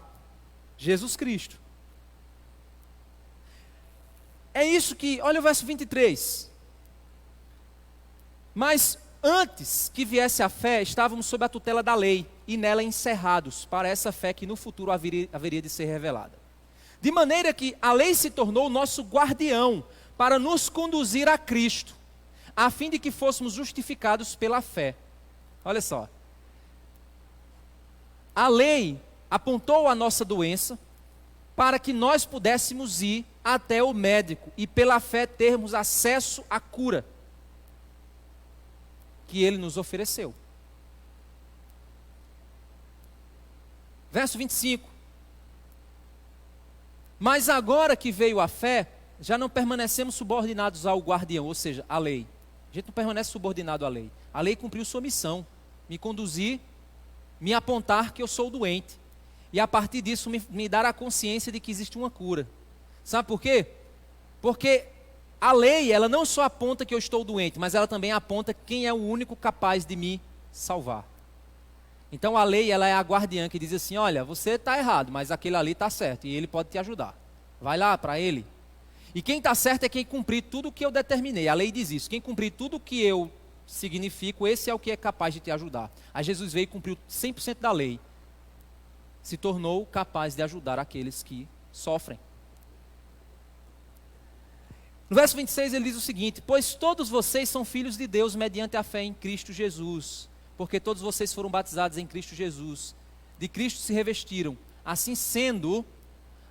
Jesus Cristo. É isso que, olha o verso 23. Mas antes que viesse a fé, estávamos sob a tutela da lei, e nela encerrados, para essa fé que no futuro haveria de ser revelada. De maneira que a lei se tornou o nosso guardião, para nos conduzir a Cristo, a fim de que fôssemos justificados pela fé. Olha só. A lei apontou a nossa doença, para que nós pudéssemos ir até o médico e pela fé termos acesso à cura que ele nos ofereceu. Verso 25. Mas agora que veio a fé, já não permanecemos subordinados ao guardião, ou seja, à lei. A gente não permanece subordinado à lei. A lei cumpriu sua missão, me conduzir, me apontar que eu sou doente. E a partir disso me dar a consciência de que existe uma cura. Sabe por quê? Porque a lei, ela não só aponta que eu estou doente, mas ela também aponta quem é o único capaz de me salvar. Então a lei, ela é a guardiã que diz assim, olha, você está errado, mas aquele ali está certo e ele pode te ajudar. Vai lá para ele. E quem está certo é quem cumprir tudo o que eu determinei. A lei diz isso, quem cumprir tudo o que eu significo, esse é o que é capaz de te ajudar. Aí Jesus veio e cumpriu 100% da lei. Se tornou capaz de ajudar aqueles que sofrem. No verso 26 ele diz o seguinte, pois todos vocês são filhos de Deus mediante a fé em Cristo Jesus, porque todos vocês foram batizados em Cristo Jesus, de Cristo se revestiram, assim sendo,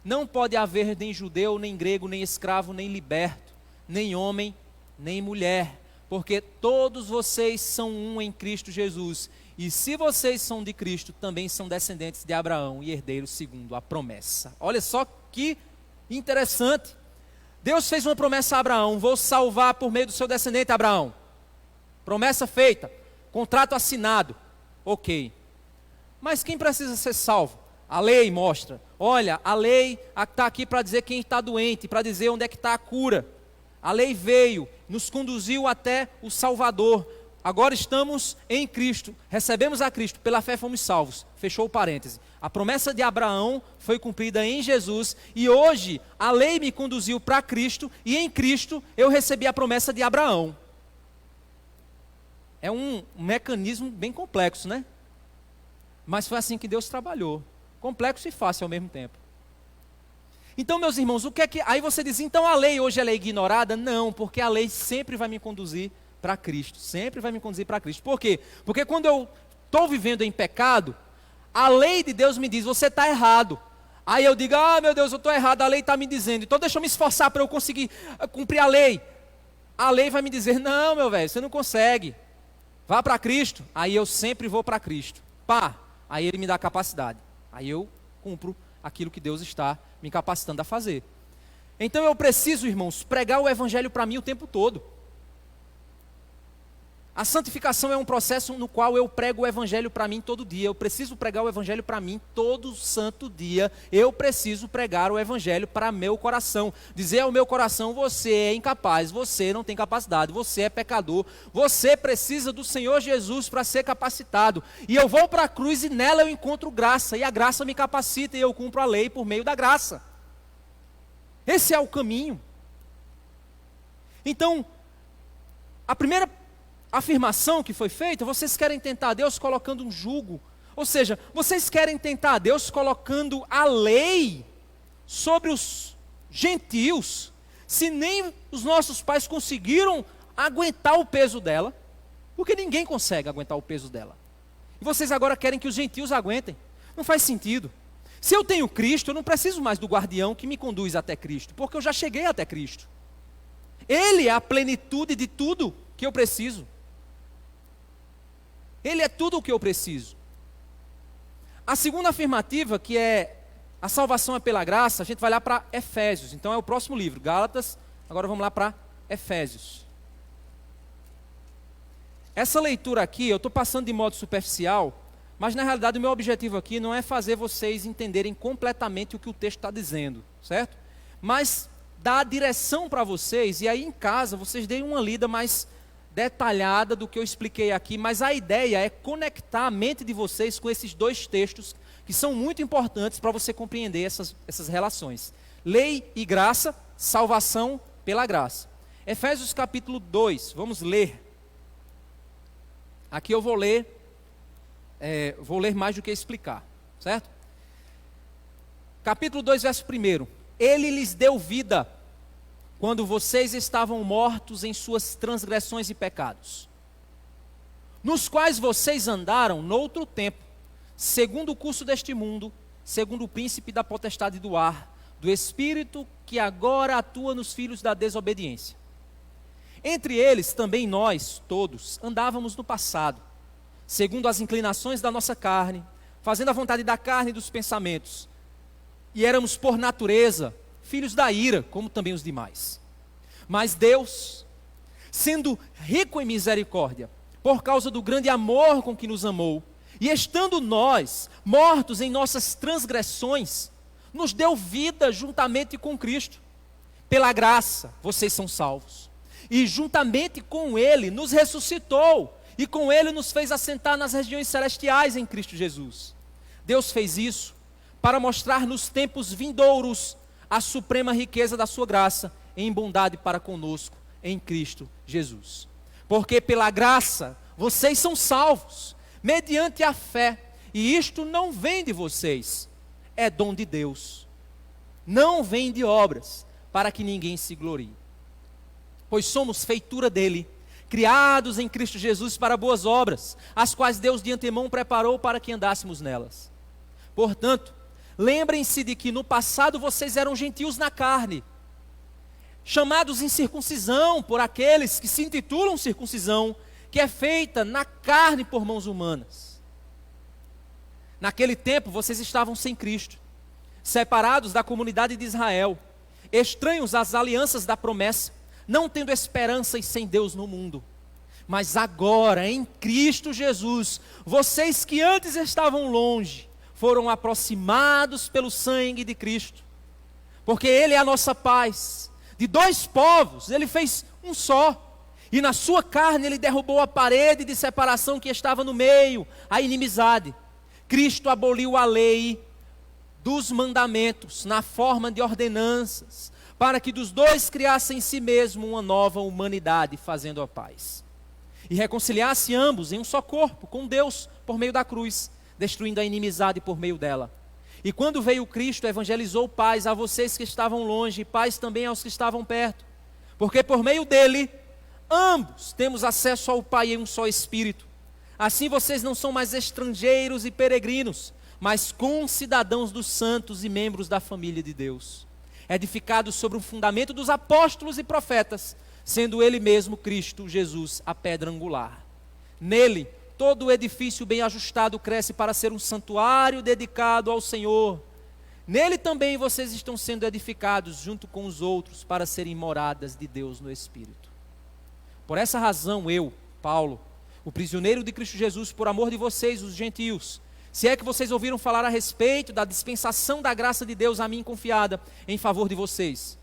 não pode haver nem judeu, nem grego, nem escravo, nem liberto, nem homem, nem mulher, porque todos vocês são um em Cristo Jesus. E se vocês são de Cristo, também são descendentes de Abraão e herdeiros segundo a promessa. Olha só que interessante. Deus fez uma promessa a Abraão: vou salvar por meio do seu descendente Abraão. Promessa feita, contrato assinado, ok. Mas quem precisa ser salvo? A lei mostra. Olha, a lei está aqui para dizer quem está doente, para dizer onde é que está a cura. A lei veio, nos conduziu até o Salvador. Agora estamos em Cristo, recebemos a Cristo, pela fé fomos salvos. Fechou o parêntese. A promessa de Abraão foi cumprida em Jesus, e hoje a lei me conduziu para Cristo, e em Cristo eu recebi a promessa de Abraão. É um mecanismo bem complexo, né? Mas foi assim que Deus trabalhou. Complexo e fácil ao mesmo tempo. Então, meus irmãos, o que é que... Aí você diz, então a lei hoje ela é ignorada? Não, porque a lei sempre vai me conduzir para Cristo. Sempre vai me conduzir para Cristo. Por quê? Porque quando eu estou vivendo em pecado, a lei de Deus me diz, você está errado. Aí eu digo, meu Deus, eu estou errado, a lei está me dizendo. Então deixa eu me esforçar para eu conseguir cumprir a lei. A lei vai me dizer, não, meu velho, você não consegue. Vá para Cristo. Aí eu sempre vou para Cristo. Pá, aí Ele me dá capacidade. Aí eu cumpro aquilo que Deus está me capacitando a fazer. Então eu preciso, irmãos, pregar o Evangelho para mim o tempo todo. A santificação é um processo no qual eu prego o Evangelho para mim todo dia. Eu preciso pregar o Evangelho para mim todo santo dia. Eu preciso pregar o Evangelho para meu coração. Dizer ao meu coração, você é incapaz, você não tem capacidade, você é pecador. Você precisa do Senhor Jesus para ser capacitado. E eu vou para a cruz e nela eu encontro graça. E a graça me capacita e eu cumpro a lei por meio da graça. Esse é o caminho. Então, a primeira afirmação que foi feita, vocês querem tentar Deus colocando um jugo, ou seja, vocês querem tentar Deus colocando a lei sobre os gentios, se nem os nossos pais conseguiram aguentar o peso dela, porque ninguém consegue aguentar o peso dela, e vocês agora querem que os gentios aguentem. Não faz sentido. Se eu tenho Cristo, eu não preciso mais do guardião que me conduz até Cristo, porque eu já cheguei até Cristo. Ele é a plenitude de tudo que eu preciso. Ele é tudo o que eu preciso. A segunda afirmativa, que é a salvação é pela graça, a gente vai lá para Efésios. Então é o próximo livro, Gálatas. Agora vamos lá para Efésios. Essa leitura aqui, eu estou passando de modo superficial, mas na realidade o meu objetivo aqui não é fazer vocês entenderem completamente o que o texto está dizendo, certo? Mas dar a direção para vocês, e aí em casa vocês deem uma lida mais detalhada do que eu expliquei aqui, mas a ideia é conectar a mente de vocês com esses dois textos que são muito importantes para você compreender essas relações. Lei e graça, salvação pela graça. Efésios capítulo 2, vamos ler. Aqui eu vou ler mais do que explicar, certo? Capítulo 2, verso 1. Ele lhes deu vida quando vocês estavam mortos em suas transgressões e pecados, nos quais vocês andaram noutro tempo, segundo o curso deste mundo, segundo o príncipe da potestade do ar, do espírito que agora atua nos filhos da desobediência. Entre eles também nós, todos, andávamos no passado, segundo as inclinações da nossa carne, fazendo a vontade da carne e dos pensamentos, e éramos por natureza filhos da ira, como também os demais. Mas Deus, sendo rico em misericórdia, por causa do grande amor com que nos amou, e estando nós mortos em nossas transgressões, nos deu vida juntamente com Cristo. Pela graça, vocês são salvos. E juntamente com Ele nos ressuscitou, e com Ele nos fez assentar nas regiões celestiais em Cristo Jesus. Deus fez isso para mostrar nos tempos vindouros a suprema riqueza da sua graça em bondade para conosco em Cristo Jesus. Porque pela graça vocês são salvos, mediante a fé, e isto não vem de vocês, é dom de Deus. Não vem de obras, para que ninguém se glorie. Pois somos feitura dele, criados em Cristo Jesus para boas obras, as quais Deus de antemão preparou para que andássemos nelas. Portanto, Lembrem-se de que no passado vocês eram gentios na carne, chamados incircuncisão por aqueles que se intitulam circuncisão, que é feita na carne por mãos humanas. Naquele tempo vocês estavam sem Cristo, separados da comunidade de Israel, estranhos às alianças da promessa, não tendo esperança e sem Deus no mundo. Mas agora, em Cristo Jesus, vocês que antes estavam longe, foram aproximados pelo sangue de Cristo, porque Ele é a nossa paz. De dois povos, Ele fez um só, e na sua carne Ele derrubou a parede de separação que estava no meio, a inimizade. Cristo aboliu a lei dos mandamentos na forma de ordenanças, para que dos dois criassem em si mesmo uma nova humanidade, fazendo a paz. E reconciliasse ambos em um só corpo com Deus por meio da cruz, destruindo a inimizade por meio dela. E quando veio Cristo, evangelizou paz a vocês que estavam longe, e paz também aos que estavam perto. Porque por meio dele, ambos temos acesso ao Pai em um só Espírito. Assim vocês não são mais estrangeiros e peregrinos, mas concidadãos dos santos e membros da família de Deus, edificados sobre o fundamento dos apóstolos e profetas, sendo Ele mesmo, Cristo Jesus, a pedra angular. Nele, todo o edifício bem ajustado cresce para ser um santuário dedicado ao Senhor. Nele também vocês estão sendo edificados junto com os outros para serem moradas de Deus no Espírito. Por essa razão eu, Paulo, o prisioneiro de Cristo Jesus, por amor de vocês, os gentios, se é que vocês ouviram falar a respeito da dispensação da graça de Deus a mim confiada em favor de vocês.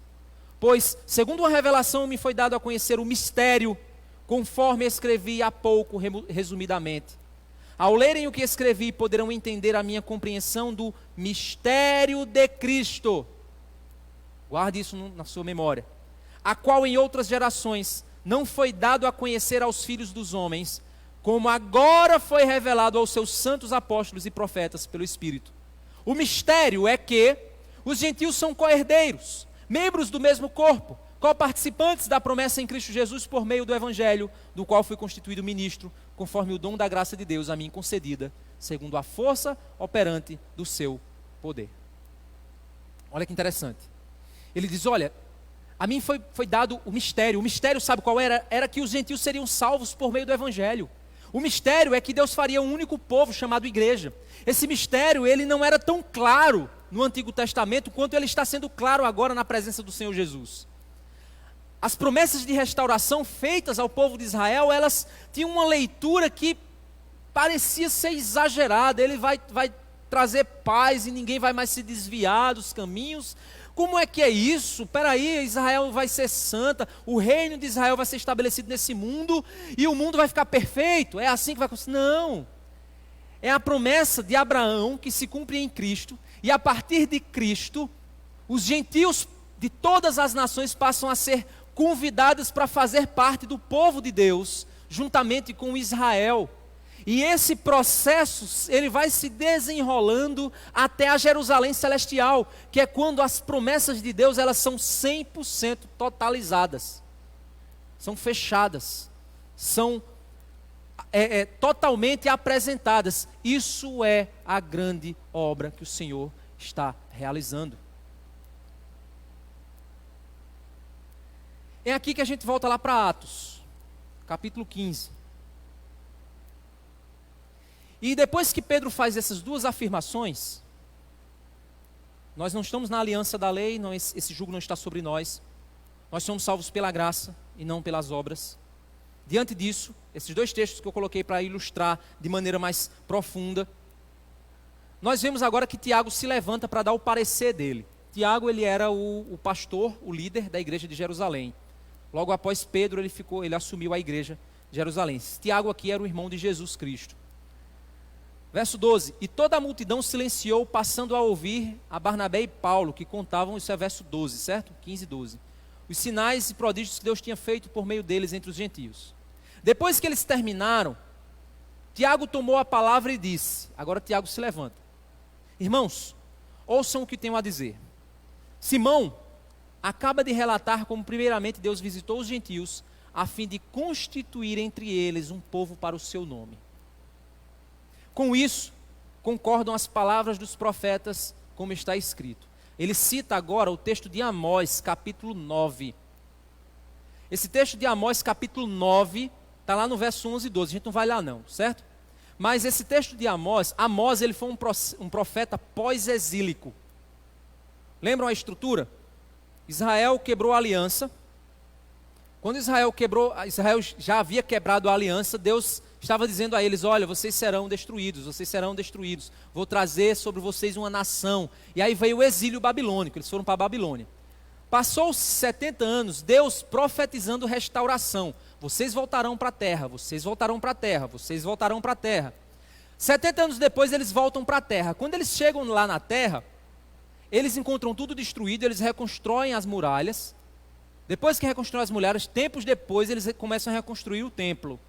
Pois, segundo uma revelação, me foi dado a conhecer o mistério, conforme escrevi há pouco, resumidamente. Ao lerem o que escrevi, poderão entender a minha compreensão do mistério de Cristo. Guarde isso na sua memória. A qual em outras gerações não foi dado a conhecer aos filhos dos homens, como agora foi revelado aos seus santos apóstolos e profetas pelo Espírito. O mistério é que os gentios são co-herdeiros, membros do mesmo corpo, co-participantes da promessa em Cristo Jesus por meio do Evangelho, do qual fui constituído ministro, conforme o dom da graça de Deus a mim concedida, segundo a força operante do seu poder. Olha que interessante. Ele diz, olha, a mim foi dado o mistério sabe qual era? Era que os gentios seriam salvos por meio do Evangelho. O mistério é que Deus faria um único povo chamado igreja. Esse mistério, ele não era tão claro no Antigo Testamento quanto ele está sendo claro agora na presença do Senhor Jesus. As promessas de restauração feitas ao povo de Israel, elas tinham uma leitura que parecia ser exagerada. Ele vai trazer paz e ninguém vai mais se desviar dos caminhos. Como é que é isso? Peraí, Israel vai ser santa, o reino de Israel vai ser estabelecido nesse mundo e o mundo vai ficar perfeito? É assim que vai acontecer? Não. É a promessa de Abraão que se cumpre em Cristo, e a partir de Cristo, os gentios de todas as nações passam a ser convidados para fazer parte do povo de Deus, juntamente com Israel. E esse processo, ele vai se desenrolando até a Jerusalém celestial, que é quando as promessas de Deus, elas são 100% totalizadas, são fechadas, são totalmente apresentadas. Isso é a grande obra que o Senhor está realizando. É aqui que a gente volta lá para Atos, capítulo 15. E depois que Pedro faz essas duas afirmações, nós não estamos na aliança da lei, esse jugo não está sobre nós. Nós somos salvos pela graça e não pelas obras. Diante disso, esses dois textos que eu coloquei para ilustrar de maneira mais profunda, nós vemos agora que Tiago se levanta para dar o parecer dele. Tiago, ele era o pastor, o líder da igreja de Jerusalém. Logo após Pedro, ele assumiu a igreja de Jerusalém. Tiago aqui era o irmão de Jesus Cristo. Verso 12, e toda a multidão silenciou, passando a ouvir a Barnabé e Paulo, que contavam, isso é verso 12, certo? 15 e 12. Os sinais e prodígios que Deus tinha feito por meio deles entre os gentios. Depois que eles terminaram, Tiago tomou a palavra e disse, agora Tiago se levanta. Irmãos, ouçam o que tenho a dizer. Simão acaba de relatar como primeiramente Deus visitou os gentios, a fim de constituir entre eles um povo para o seu nome. Com isso, concordam as palavras dos profetas como está escrito. Ele cita agora o texto de Amós, capítulo 9. Esse texto de Amós, capítulo 9, está lá no verso 11 e 12. A gente não vai lá não, certo? Mas esse texto de Amós, ele foi um profeta pós-exílico. Lembram a estrutura? Israel quebrou a aliança. Quando Israel já havia quebrado a aliança, Deus estava dizendo a eles: olha, vocês serão destruídos, vou trazer sobre vocês uma nação. E aí veio o exílio babilônico, eles foram para a Babilônia. Passou 70 anos, Deus profetizando restauração. Vocês voltarão para a terra, vocês voltarão para a terra, vocês voltarão para a terra. 70 anos depois eles voltam para a terra. Quando eles chegam lá na terra, eles encontram tudo destruído, eles reconstroem as muralhas. Depois que reconstroem as muralhas, tempos depois eles começam a reconstruir o templo.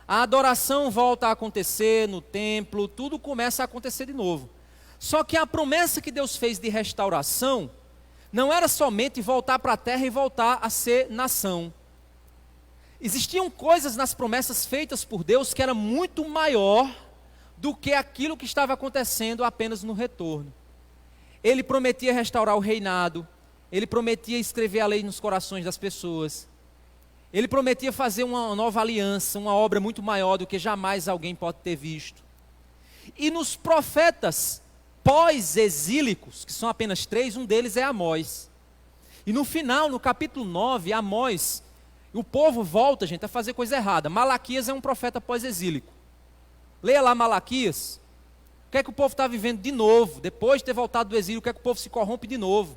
A adoração volta a acontecer no templo, tudo começa a acontecer de novo. Só que a promessa que Deus fez de restauração não era somente voltar para a terra e voltar a ser nação. Existiam coisas nas promessas feitas por Deus que era muito maior do que aquilo que estava acontecendo apenas no retorno. Ele prometia restaurar o reinado, ele prometia escrever a lei nos corações das pessoas, ele prometia fazer uma nova aliança, uma obra muito maior do que jamais alguém pode ter visto. E nos profetas pós-exílicos, que são apenas 3, um deles é Amós. E no final, no capítulo 9, Amós, o povo volta, gente, a fazer coisa errada. Malaquias é um profeta pós-exílico. Leia lá Malaquias. O que é que o povo está vivendo de novo? Depois de ter voltado do exílio, o que é que o povo se corrompe de novo?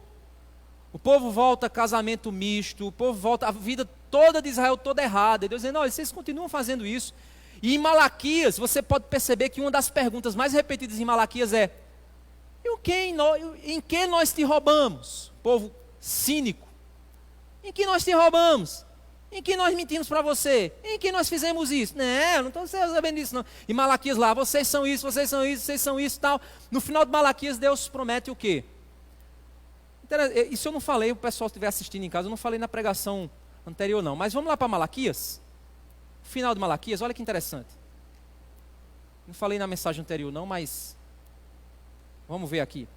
O povo volta a casamento misto, o povo volta a vida toda de Israel toda errada. E Deus dizendo: olha, vocês continuam fazendo isso. E em Malaquias, você pode perceber que uma das perguntas mais repetidas em Malaquias é: em que nós te roubamos? Povo cínico. Em que nós te roubamos? Em que nós mentimos para você? Em que nós fizemos isso? Não estou sabendo disso não. E Malaquias lá: vocês são isso, vocês são isso, vocês são isso, tal. No final de Malaquias, Deus promete o quê? Isso eu não falei, o pessoal que estiver assistindo em casa, eu não falei na pregação anterior não. Mas vamos lá para Malaquias. O final de Malaquias, olha que interessante. Não falei na mensagem anterior não, mas vamos ver aqui.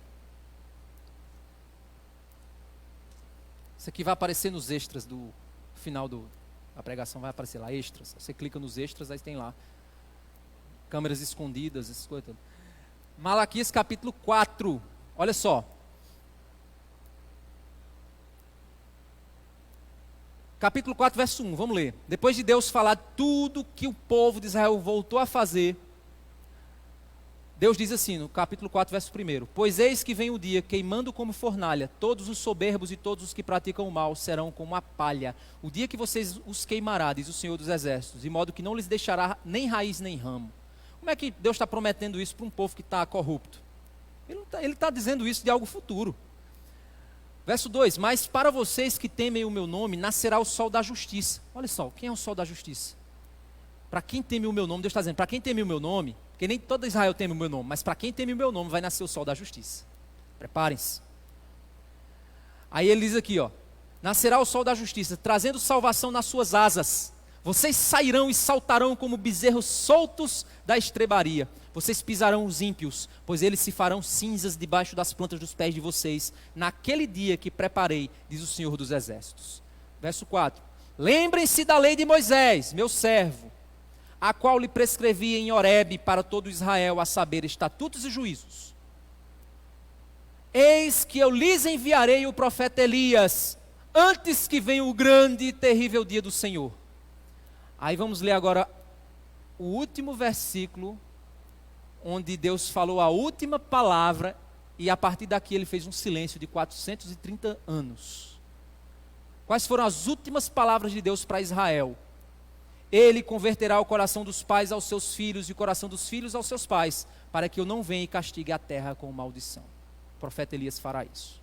Isso aqui vai aparecer nos extras do final da pregação, vai aparecer lá, extras. Você clica nos extras, aí tem lá câmeras escondidas, essas coisas. Malaquias capítulo 4, olha só. Capítulo 4, verso 1, vamos ler. Depois de Deus falar tudo que o povo de Israel voltou a fazer, Deus diz assim, no capítulo 4, verso 1: pois eis que vem o dia, queimando como fornalha, todos os soberbos e todos os que praticam o mal serão como a palha. O dia que vocês os queimará, diz o Senhor dos Exércitos, de modo que não lhes deixará nem raiz nem ramo. Como é que Deus está prometendo isso para um povo que está corrupto? Ele está dizendo isso de algo futuro. Verso 2: mas para vocês que temem o meu nome, nascerá o sol da justiça. Olha só, quem é o sol da justiça? Para quem teme o meu nome, Deus está dizendo, para quem teme o meu nome, porque nem todo Israel teme o meu nome, mas para quem teme o meu nome vai nascer o sol da justiça. Preparem-se. Aí ele diz aqui, nascerá o sol da justiça, trazendo salvação nas suas asas. Vocês sairão e saltarão como bezerros soltos da estrebaria. Vocês pisarão os ímpios, pois eles se farão cinzas debaixo das plantas dos pés de vocês, naquele dia que preparei, diz o Senhor dos Exércitos. Verso 4: lembrem-se da lei de Moisés, meu servo, a qual lhe prescrevi em Horebe para todo Israel, a saber, estatutos e juízos. Eis que eu lhes enviarei o profeta Elias, antes que venha o grande e terrível dia do Senhor. Aí vamos ler agora o último versículo, onde Deus falou a última palavra, e a partir daqui ele fez um silêncio de 430 anos. Quais foram as últimas palavras de Deus para Israel? Ele converterá o coração dos pais aos seus filhos, e o coração dos filhos aos seus pais, para que eu não venha e castigue a terra com maldição. O profeta Elias fará isso.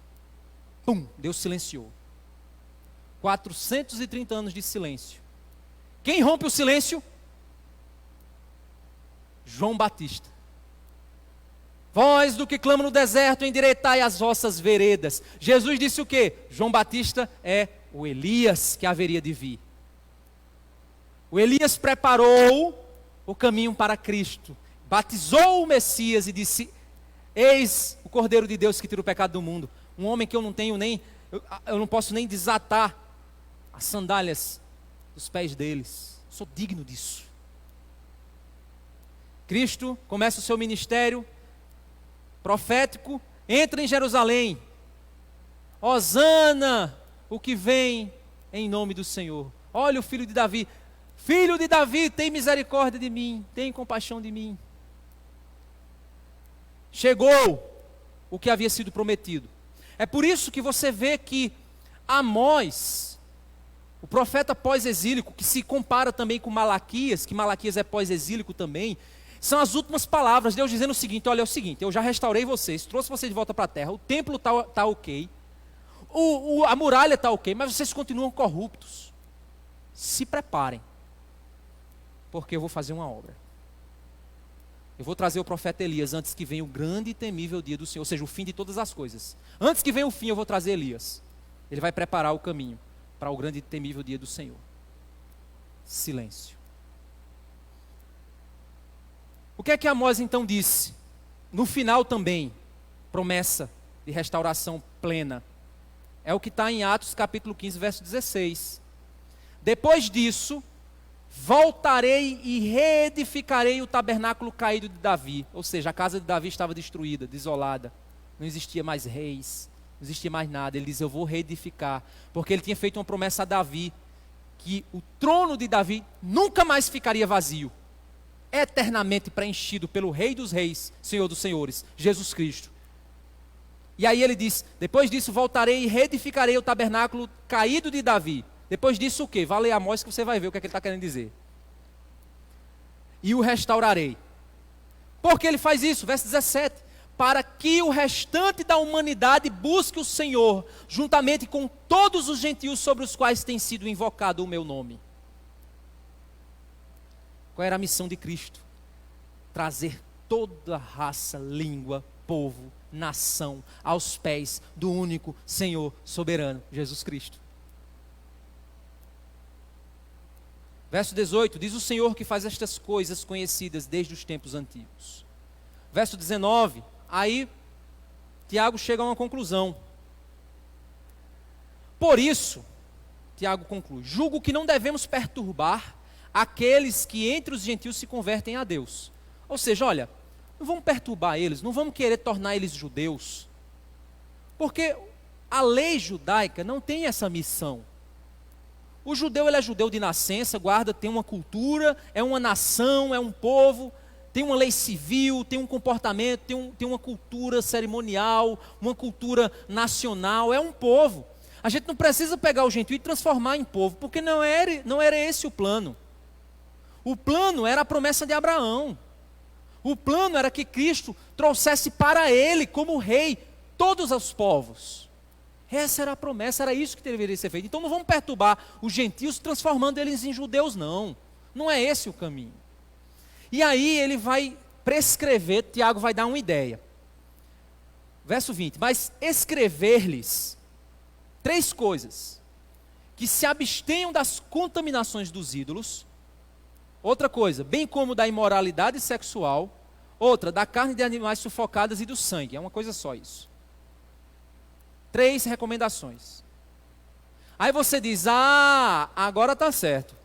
Pum, Deus silenciou. 430 anos de silêncio. Quem rompe o silêncio? João Batista. Vós do que clama no deserto, endireitai as vossas veredas. Jesus disse o quê? João Batista é o Elias que haveria de vir. O Elias preparou o caminho para Cristo, batizou o Messias e disse: eis o Cordeiro de Deus que tira o pecado do mundo. Um homem que eu não posso nem desatar as sandálias dos pés deles. Sou digno disso. Cristo começa o seu ministério profético, entra em Jerusalém. Hosana, o que vem em nome do Senhor. Olha o filho de Davi. Filho de Davi, tem misericórdia de mim, tem compaixão de mim. Chegou o que havia sido prometido. É por isso que você vê que Amós, o profeta pós-exílico, que se compara também com Malaquias, que Malaquias é pós-exílico também, são as últimas palavras, Deus dizendo o seguinte: olha, é o seguinte, eu já restaurei vocês, trouxe vocês de volta para a terra, o templo está ok, a muralha está ok, mas vocês continuam corruptos. Se preparem, porque eu vou fazer uma obra. Eu vou trazer o profeta Elias antes que venha o grande e temível dia do Senhor, ou seja, o fim de todas as coisas. Antes que venha o fim, eu vou trazer Elias. Ele vai preparar o caminho para o grande e temível dia do Senhor. Silêncio. O que é que Amós então disse? No final também, promessa de restauração plena. É o que está em Atos capítulo 15, verso 16. Depois disso, voltarei e reedificarei o tabernáculo caído de Davi. Ou seja, a casa de Davi estava destruída, desolada. Não existia mais reis, não existia mais nada. Ele diz: eu vou reedificar. Porque ele tinha feito uma promessa a Davi, que o trono de Davi nunca mais ficaria vazio, eternamente preenchido pelo Rei dos Reis, Senhor dos Senhores, Jesus Cristo. E aí ele diz: depois disso voltarei e reedificarei o tabernáculo caído de Davi. Depois disso o quê? Vai ler Amós que você vai ver o que é que ele está querendo dizer. E o restaurarei. Por que ele faz isso? Verso 17. Para que o restante da humanidade busque o Senhor, juntamente com todos os gentios sobre os quais tem sido invocado o meu nome. Qual era a missão de Cristo? Trazer toda raça, língua, povo, nação aos pés do único Senhor soberano, Jesus Cristo. Verso 18, diz o Senhor que faz estas coisas conhecidas desde os tempos antigos. Verso 19, aí Tiago chega a uma conclusão. Por isso, Tiago conclui: julgo que não devemos perturbar aqueles que entre os gentios se convertem a Deus. Ou seja, olha, não vamos perturbar eles, não vamos querer tornar eles judeus, porque a lei judaica não tem essa missão. O judeu, ele é judeu de nascença, tem uma cultura, é uma nação, é um povo, tem uma lei civil, tem um comportamento, tem uma cultura cerimonial, uma cultura nacional, é um povo. A gente não precisa pegar o gentio e transformar em povo, porque não era esse o plano. O plano era a promessa de Abraão. O plano era que Cristo trouxesse para ele, como rei, todos os povos. Essa era a promessa, era isso que deveria ser feito. Então não vamos perturbar os gentios transformando eles em judeus, não. Não é esse o caminho. E aí ele vai prescrever, Tiago vai dar uma ideia. Verso 20, mas escrever-lhes 3 coisas: que se abstenham das contaminações dos ídolos. Outra coisa, bem como da imoralidade sexual. Outra, da carne de animais sufocadas e do sangue. É uma coisa só isso. 3 recomendações. Aí você diz: agora está certo.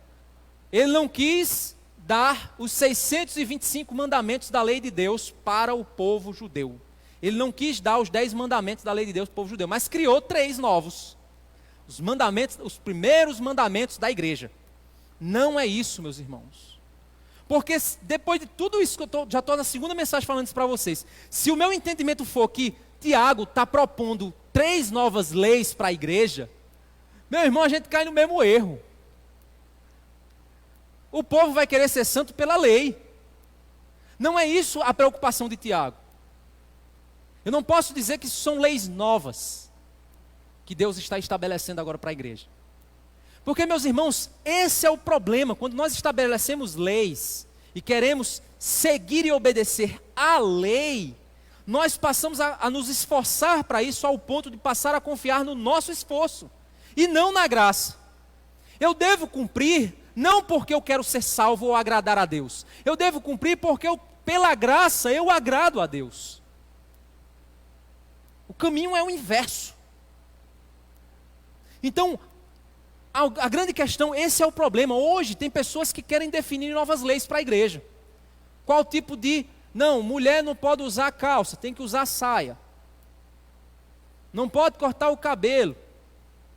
Ele não quis dar os 625 mandamentos da lei de Deus para o povo judeu. Ele não quis dar os 10 mandamentos da lei de Deus para o povo judeu, mas criou 3 novos. Os mandamentos, os primeiros mandamentos da igreja. Não é isso, meus irmãos. Porque depois de tudo isso que já estou na segunda mensagem falando isso para vocês. Se o meu entendimento for que Tiago está propondo 3 novas leis para a igreja, meu irmão, a gente cai no mesmo erro. O povo vai querer ser santo pela lei. Não é isso a preocupação de Tiago. Eu não posso dizer que são leis novas que Deus está estabelecendo agora para a igreja. Porque, meus irmãos, esse é o problema. Quando nós estabelecemos leis e queremos seguir e obedecer à lei, nós passamos a nos esforçar para isso ao ponto de passar a confiar no nosso esforço e não na graça. Eu devo cumprir não porque eu quero ser salvo ou agradar a Deus. Eu devo cumprir porque pela graça eu agrado a Deus. O caminho é o inverso. Então, a grande questão, esse é o problema. Hoje tem pessoas que querem definir novas leis para a igreja. Qual tipo de... Não, mulher não pode usar calça, tem que usar saia. Não pode cortar o cabelo.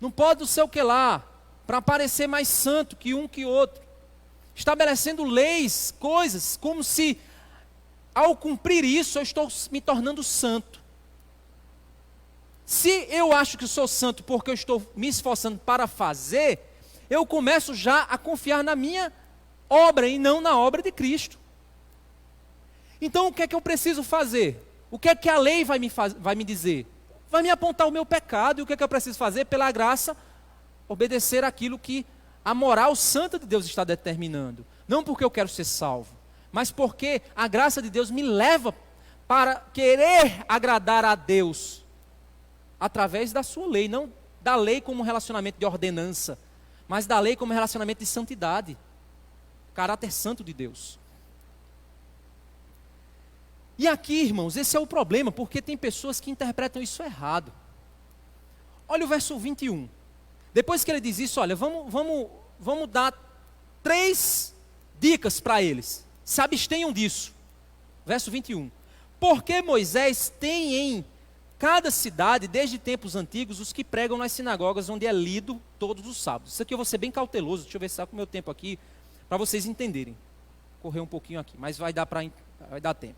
Não pode não sei o que lá, para parecer mais santo que um que outro. Estabelecendo leis, coisas, como se ao cumprir isso eu estou me tornando santo. Se eu acho que sou santo porque eu estou me esforçando para fazer, eu começo já a confiar na minha obra e não na obra de Cristo. Então o que é que eu preciso fazer? O que é que a lei vai me dizer? Vai me apontar o meu pecado, e o que é que eu preciso fazer? Pela graça, obedecer aquilo que a moral santa de Deus está determinando. Não porque eu quero ser salvo, mas porque a graça de Deus me leva para querer agradar a Deus através da sua lei, não da lei como relacionamento de ordenança, mas da lei como relacionamento de santidade, caráter santo de Deus. E aqui, irmãos, esse é o problema, porque tem pessoas que interpretam isso errado. Olha o verso 21. Depois que ele diz isso, olha, vamos dar 3 dicas para eles. Se abstenham disso. Verso 21. Porque Moisés tem em cada cidade, desde tempos antigos, os que pregam nas sinagogas, onde é lido todos os sábados. Isso aqui eu vou ser bem cauteloso, deixa eu ver se está com o meu tempo aqui, para vocês entenderem. Vou correr um pouquinho aqui, mas vai dar tempo.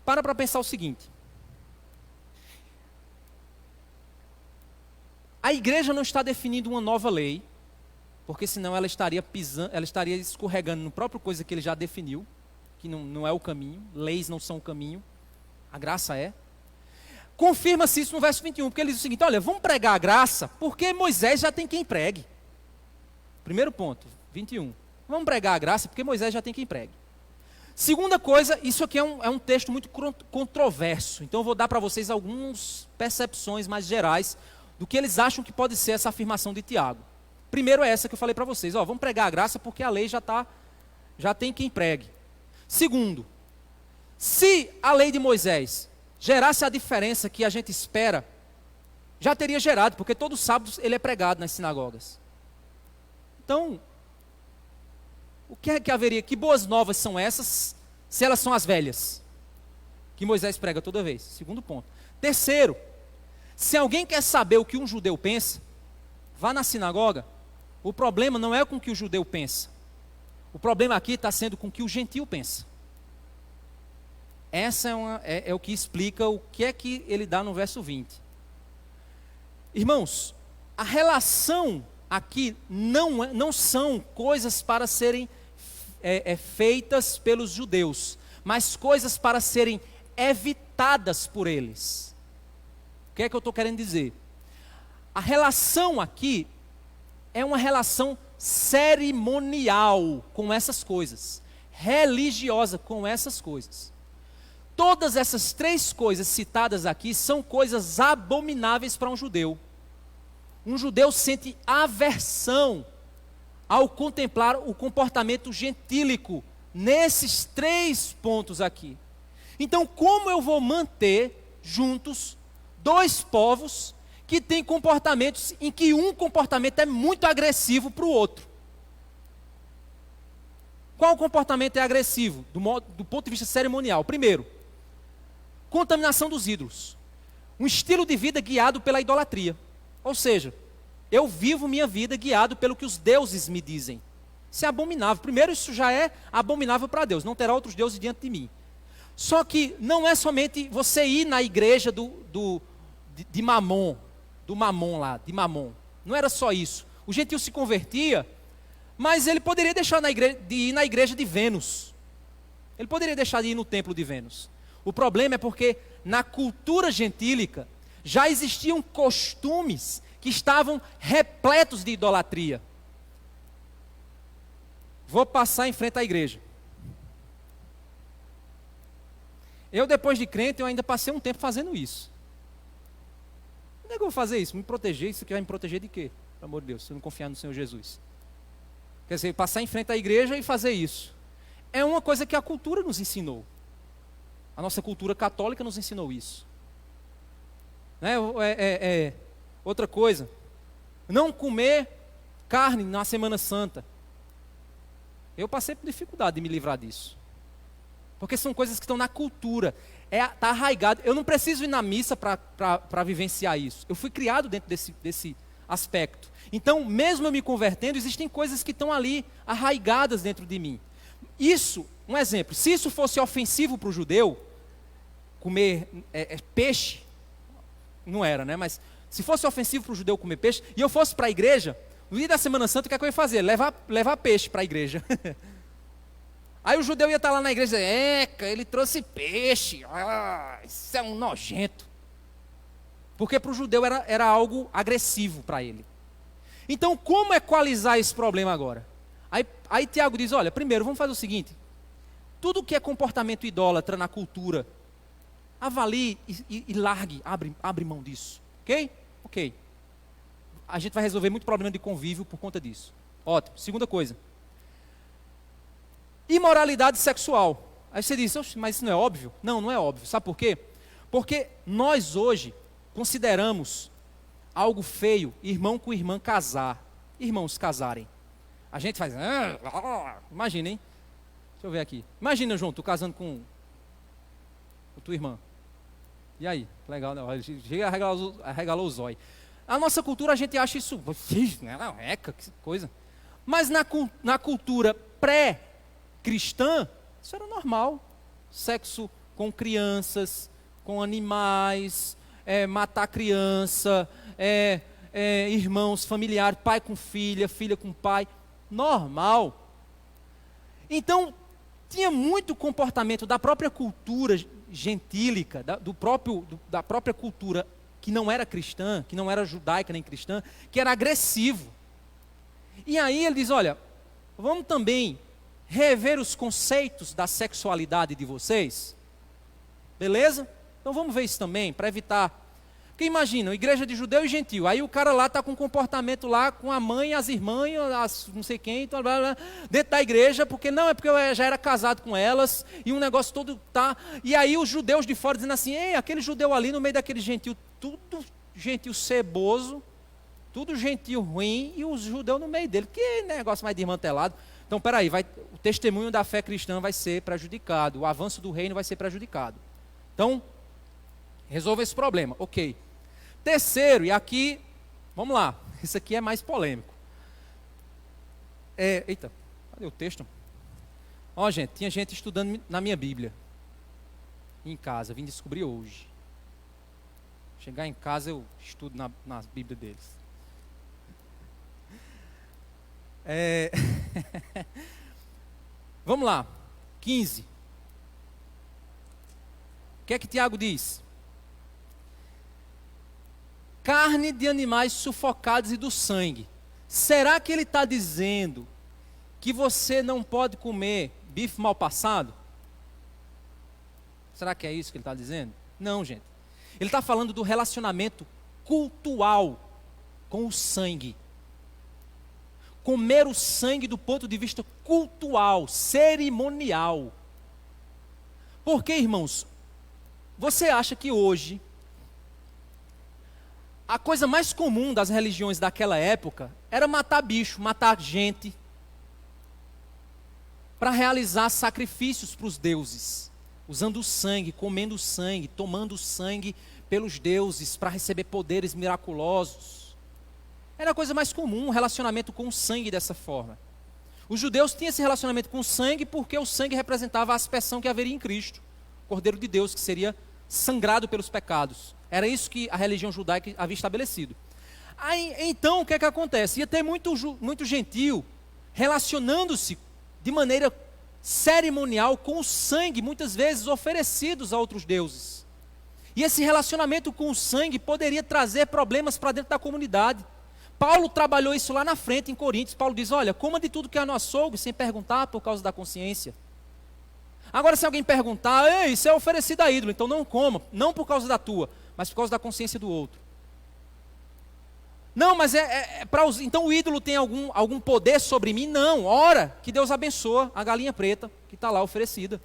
Para pensar o seguinte. A igreja não está definindo uma nova lei, porque senão ela estaria escorregando no próprio coisa que ele já definiu, que não é o caminho, leis não são o caminho, a graça é. Confirma-se isso no verso 21, porque ele diz o seguinte, olha, vamos pregar a graça, porque Moisés já tem quem pregue. Primeiro ponto, 21. Vamos pregar a graça, porque Moisés já tem quem pregue. Segunda coisa, isso aqui é um texto muito controverso, então eu vou dar para vocês algumas percepções mais gerais do que eles acham que pode ser essa afirmação de Tiago. Primeiro é essa que eu falei para vocês, vamos pregar a graça porque a lei já tem quem pregue. Segundo, se a lei de Moisés gerasse a diferença que a gente espera, já teria gerado, porque todo sábado ele é pregado nas sinagogas. Então, o que é que haveria? Que boas novas são essas, se elas são as velhas? Que Moisés prega toda vez. Segundo ponto. Terceiro, se alguém quer saber o que um judeu pensa, vá na sinagoga. O problema não é com o que o judeu pensa. O problema aqui está sendo com o que o gentio pensa. Essa é o que explica o que é que ele dá no verso 20. Irmãos, a relação aqui não são coisas para serem feitas pelos judeus, mas coisas para serem evitadas por eles. O que é que eu estou querendo dizer? A relação aqui é uma relação cerimonial com essas coisas, religiosa com essas coisas. Todas essas 3 coisas citadas aqui são coisas abomináveis para um judeu. Um judeu sente aversão ao contemplar o comportamento gentílico nesses 3 pontos aqui. Então, como eu vou manter juntos 2 povos que têm comportamentos em que um comportamento é muito agressivo para o outro? Qual comportamento é agressivo do ponto de vista cerimonial? Primeiro, contaminação dos ídolos. Um estilo de vida guiado pela idolatria. Ou seja, eu vivo minha vida guiado pelo que os deuses me dizem. Isso é abominável. Primeiro, isso já é abominável para Deus. Não terá outros deuses diante de mim. Só que não é somente você ir na igreja de Mamon, do Mamon lá, de Mamon. Não era só isso. O gentio se convertia, mas ele poderia deixar de ir na igreja de Vênus. Ele poderia deixar de ir no templo de Vênus. O problema é porque na cultura gentílica já existiam costumes que estavam repletos de idolatria. Vou passar em frente à igreja. Eu, depois de crente, eu ainda passei um tempo fazendo isso. Como é que eu vou fazer isso? Me proteger? Isso aqui vai me proteger de quê? Pelo amor de Deus, se eu não confiar no Senhor Jesus. Quer dizer, passar em frente à igreja e fazer isso. É uma coisa que a cultura nos ensinou. A nossa cultura católica nos ensinou isso. Né? Outra coisa, não comer carne na Semana Santa. Eu passei por dificuldade de me livrar disso. Porque são coisas que estão na cultura. Está arraigado. Eu não preciso ir na missa para vivenciar isso. Eu fui criado dentro desse aspecto. Então, mesmo eu me convertendo, existem coisas que estão ali arraigadas dentro de mim. Isso, um exemplo, se isso fosse ofensivo para o judeu, comer peixe, não era, né? Mas se fosse ofensivo para o judeu comer peixe, e eu fosse para a igreja, no dia da Semana Santa, o que é que eu ia fazer? Levar peixe para a igreja. Aí o judeu ia estar lá na igreja e dizer, ele trouxe peixe, isso é um nojento. Porque para o judeu era algo agressivo para ele. Então, como equalizar esse problema agora? Aí Tiago diz, olha, primeiro, vamos fazer o seguinte, tudo que é comportamento idólatra na cultura, avalie e largue, abre mão disso, ok? Ok. A gente vai resolver muito problema de convívio por conta disso. Ótimo. Segunda coisa, imoralidade sexual. Aí você diz, mas isso não é óbvio? Não, não é óbvio. Sabe por quê? Porque nós hoje consideramos algo feio irmão com irmã casar, irmãos casarem. A gente faz, imagina, hein? Deixa eu ver aqui. Imagina, João, tu casando com tua irmã. E aí? Legal, né? Chega arregalou o zóio. A nossa cultura, a gente acha isso, que coisa. Mas na cultura pré-cristã, isso era normal. Sexo com crianças, com animais, matar criança, irmãos, familiares, pai com filha, filha com pai. Normal. Então, tinha muito comportamento da própria cultura gentílica, da própria cultura que não era cristã, que não era judaica nem cristã, que era agressivo. E aí ele diz, olha, vamos também rever os conceitos da sexualidade de vocês? Beleza? Então vamos ver isso também, para evitar. Porque imagina, igreja de judeu e gentil, aí o cara lá está com um comportamento lá com a mãe, as irmãs, não sei quem, dentro da igreja, porque não, é porque eu já era casado com elas, e um negócio todo tá. E aí os judeus de fora dizendo assim, aquele judeu ali no meio daquele gentil, tudo gentil ceboso, tudo gentil ruim, e os judeus no meio dele, que negócio mais desmantelado. Então, peraí, o testemunho da fé cristã vai ser prejudicado, o avanço do reino vai ser prejudicado. Então, resolva esse problema, ok. Terceiro, e aqui, vamos lá, isso aqui é mais polêmico. Eita, cadê o texto? Ó, gente, tinha gente estudando na minha Bíblia, em casa, vim descobrir hoje. Chegar em casa eu estudo na Bíblia deles. Vamos lá, 15. O que é que Tiago diz? Carne de animais sufocados e do sangue. Será que ele está dizendo que você não pode comer bife mal passado? Será que é isso que ele está dizendo? Não, gente. Ele está falando do relacionamento cultual com o sangue. Comer o sangue do ponto de vista cultual, cerimonial. Porque, irmãos, você acha que hoje a coisa mais comum das religiões daquela época era matar bicho, matar gente, para realizar sacrifícios para os deuses, usando o sangue, comendo o sangue, tomando o sangue pelos deuses para receber poderes miraculosos. Era a coisa mais comum, um relacionamento com o sangue dessa forma. Os judeus tinham esse relacionamento com o sangue porque o sangue representava a aspersão que haveria em Cristo, o Cordeiro de Deus que seria sangrado pelos pecados. Era isso que a religião judaica havia estabelecido. Aí, então, o que é que acontece? Ia ter muito gentil relacionando-se de maneira cerimonial com o sangue, muitas vezes oferecidos a outros deuses. E esse relacionamento com o sangue poderia trazer problemas para dentro da comunidade. Paulo trabalhou isso lá na frente, em Coríntios. Paulo diz, olha, coma de tudo que é no açougue, sem perguntar por causa da consciência. Agora, se alguém perguntar, isso é oferecido a ídolo, então não coma, não por causa da tua, mas por causa da consciência do outro. Não, mas então o ídolo tem algum poder sobre mim? Não, ora, que Deus abençoa a galinha preta que está lá oferecida.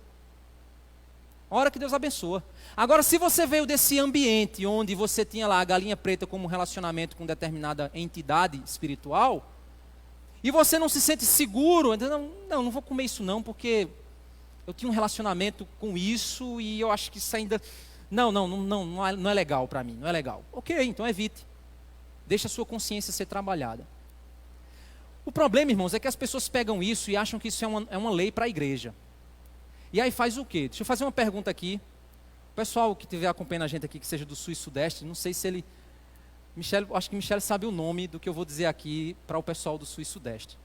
Ora que Deus abençoa. Agora, se você veio desse ambiente onde você tinha lá a galinha preta como um relacionamento com determinada entidade espiritual, e você não se sente seguro, não vou comer isso não, porque eu tinha um relacionamento com isso e eu acho que isso ainda... Não é legal para mim, não é legal. Ok, então evite. Deixa a sua consciência ser trabalhada. O problema, irmãos, é que as pessoas pegam isso e acham que isso é uma lei para a igreja. E aí faz o quê? Deixa eu fazer uma pergunta aqui. O pessoal que estiver acompanhando a gente aqui, que seja do Sul e Sudeste, não sei se ele... acho que Michele sabe o nome do que eu vou dizer aqui para o pessoal do Sul e Sudeste.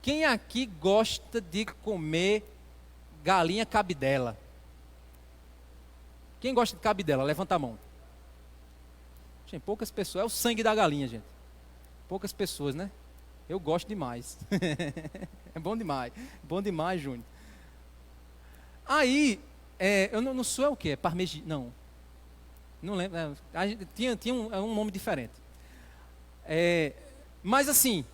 Quem aqui gosta de comer galinha cabidela? Quem gosta de cabidela? Levanta a mão. Gente, poucas pessoas. É o sangue da galinha, gente. Poucas pessoas, né? Eu gosto demais. É bom demais. Bom demais, Júnior. Aí, eu não sou o quê? Parmegi... Não lembro. Tinha um nome diferente. Mas assim,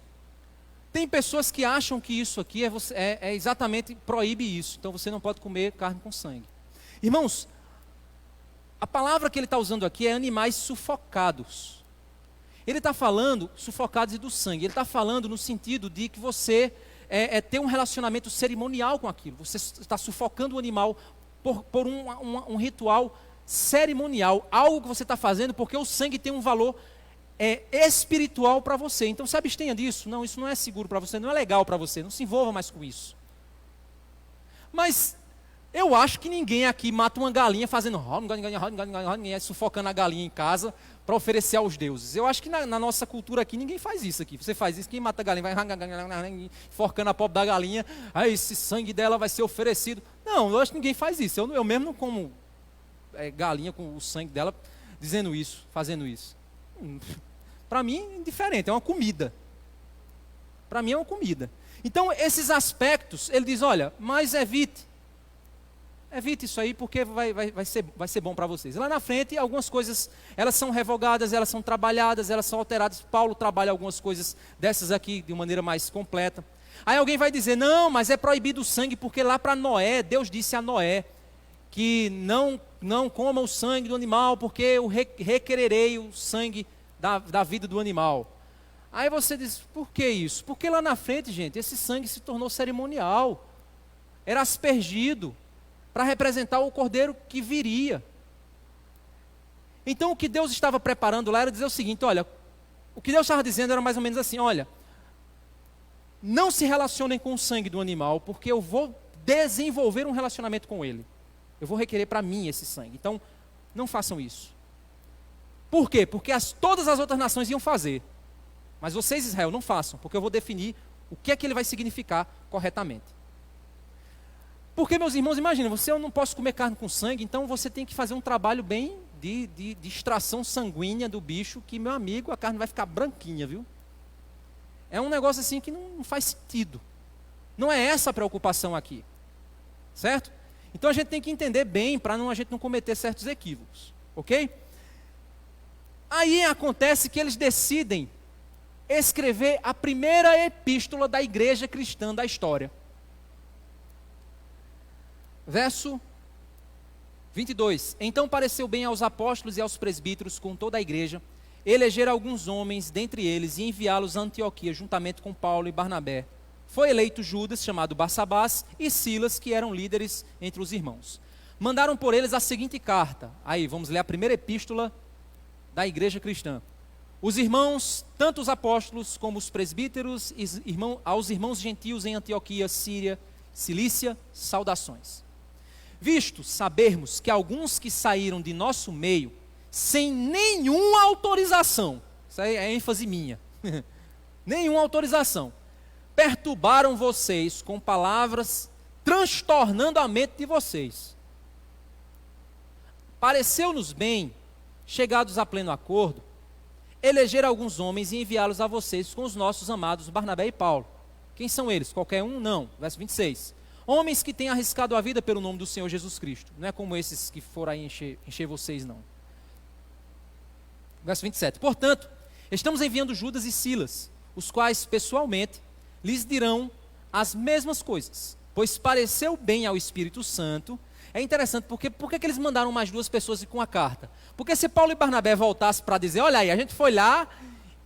tem pessoas que acham que isso aqui é exatamente, proíbe isso. Então você não pode comer carne com sangue. Irmãos, a palavra que ele está usando aqui é animais sufocados. Ele está falando sufocados e do sangue. Ele está falando no sentido de que você ter um relacionamento cerimonial com aquilo. Você está sufocando o animal por um ritual cerimonial. Algo que você está fazendo porque o sangue tem um valor espiritual para você. Então se abstenha disso. Não, isso não é seguro para você, não é legal para você. Não se envolva mais com isso. Mas... eu acho que ninguém aqui mata uma galinha fazendo sufocando a galinha em casa para oferecer aos deuses. Eu acho que na nossa cultura aqui ninguém faz isso aqui. Você faz isso, quem mata a galinha vai enforcando a pobre da galinha, aí esse sangue dela vai ser oferecido. Não, eu acho que ninguém faz isso. Eu mesmo não como galinha com o sangue dela dizendo isso, fazendo isso. Para mim é indiferente, é uma comida. Para mim é uma comida. Então esses aspectos, ele diz, olha, mas evite isso aí porque vai ser bom para vocês. Lá na frente, algumas coisas, elas são revogadas, elas são trabalhadas, elas são alteradas. Paulo trabalha algumas coisas dessas aqui de maneira mais completa. Aí alguém vai dizer, não, mas é proibido o sangue porque lá para Noé, Deus disse a Noé que não coma o sangue do animal porque eu requererei o sangue da vida do animal. Aí você diz, por que isso? Porque lá na frente, gente, esse sangue se tornou cerimonial. Era aspergido para representar o cordeiro que viria. Então o que Deus estava preparando lá era dizer o seguinte, olha, o que Deus estava dizendo era mais ou menos assim, olha, não se relacionem com o sangue do animal, porque eu vou desenvolver um relacionamento com ele. Eu vou requerer para mim esse sangue. Então, não façam isso. Por quê? Porque todas as outras nações iam fazer. Mas vocês, Israel, não façam, porque eu vou definir o que é que ele vai significar corretamente. Porque, meus irmãos, imagina, eu não posso comer carne com sangue, então você tem que fazer um trabalho bem de extração sanguínea do bicho, que, meu amigo, a carne vai ficar branquinha, viu? É um negócio assim que não faz sentido. Não é essa a preocupação aqui. Certo? Então a gente tem que entender bem para a gente não cometer certos equívocos. Ok? Aí acontece que eles decidem escrever a primeira epístola da igreja cristã da história. Verso 22. Então pareceu bem aos apóstolos e aos presbíteros com toda a igreja eleger alguns homens dentre eles e enviá-los a Antioquia juntamente com Paulo e Barnabé. Foi eleito Judas, chamado Barsabás, e Silas, que eram líderes entre os irmãos. Mandaram por eles a seguinte carta. Aí, vamos ler a primeira epístola da igreja cristã. Os irmãos, tanto os apóstolos como os presbíteros, aos irmãos gentios em Antioquia, Síria, Cilícia, saudações. Visto sabermos que alguns que saíram de nosso meio, sem nenhuma autorização, isso aí é ênfase minha, nenhuma autorização, perturbaram vocês com palavras, transtornando a mente de vocês. Pareceu-nos bem, chegados a pleno acordo, eleger alguns homens e enviá-los a vocês com os nossos amados Barnabé e Paulo. Quem são eles? Qualquer um? Não. Verso 26. Homens que têm arriscado a vida pelo nome do Senhor Jesus Cristo. Não é como esses que foram aí encher vocês, não. Verso 27. Portanto, estamos enviando Judas e Silas, os quais, pessoalmente, lhes dirão as mesmas coisas, pois pareceu bem ao Espírito Santo. É interessante, porque por que eles mandaram mais 2 pessoas com a carta? Porque se Paulo e Barnabé voltassem para dizer, olha aí, a gente foi lá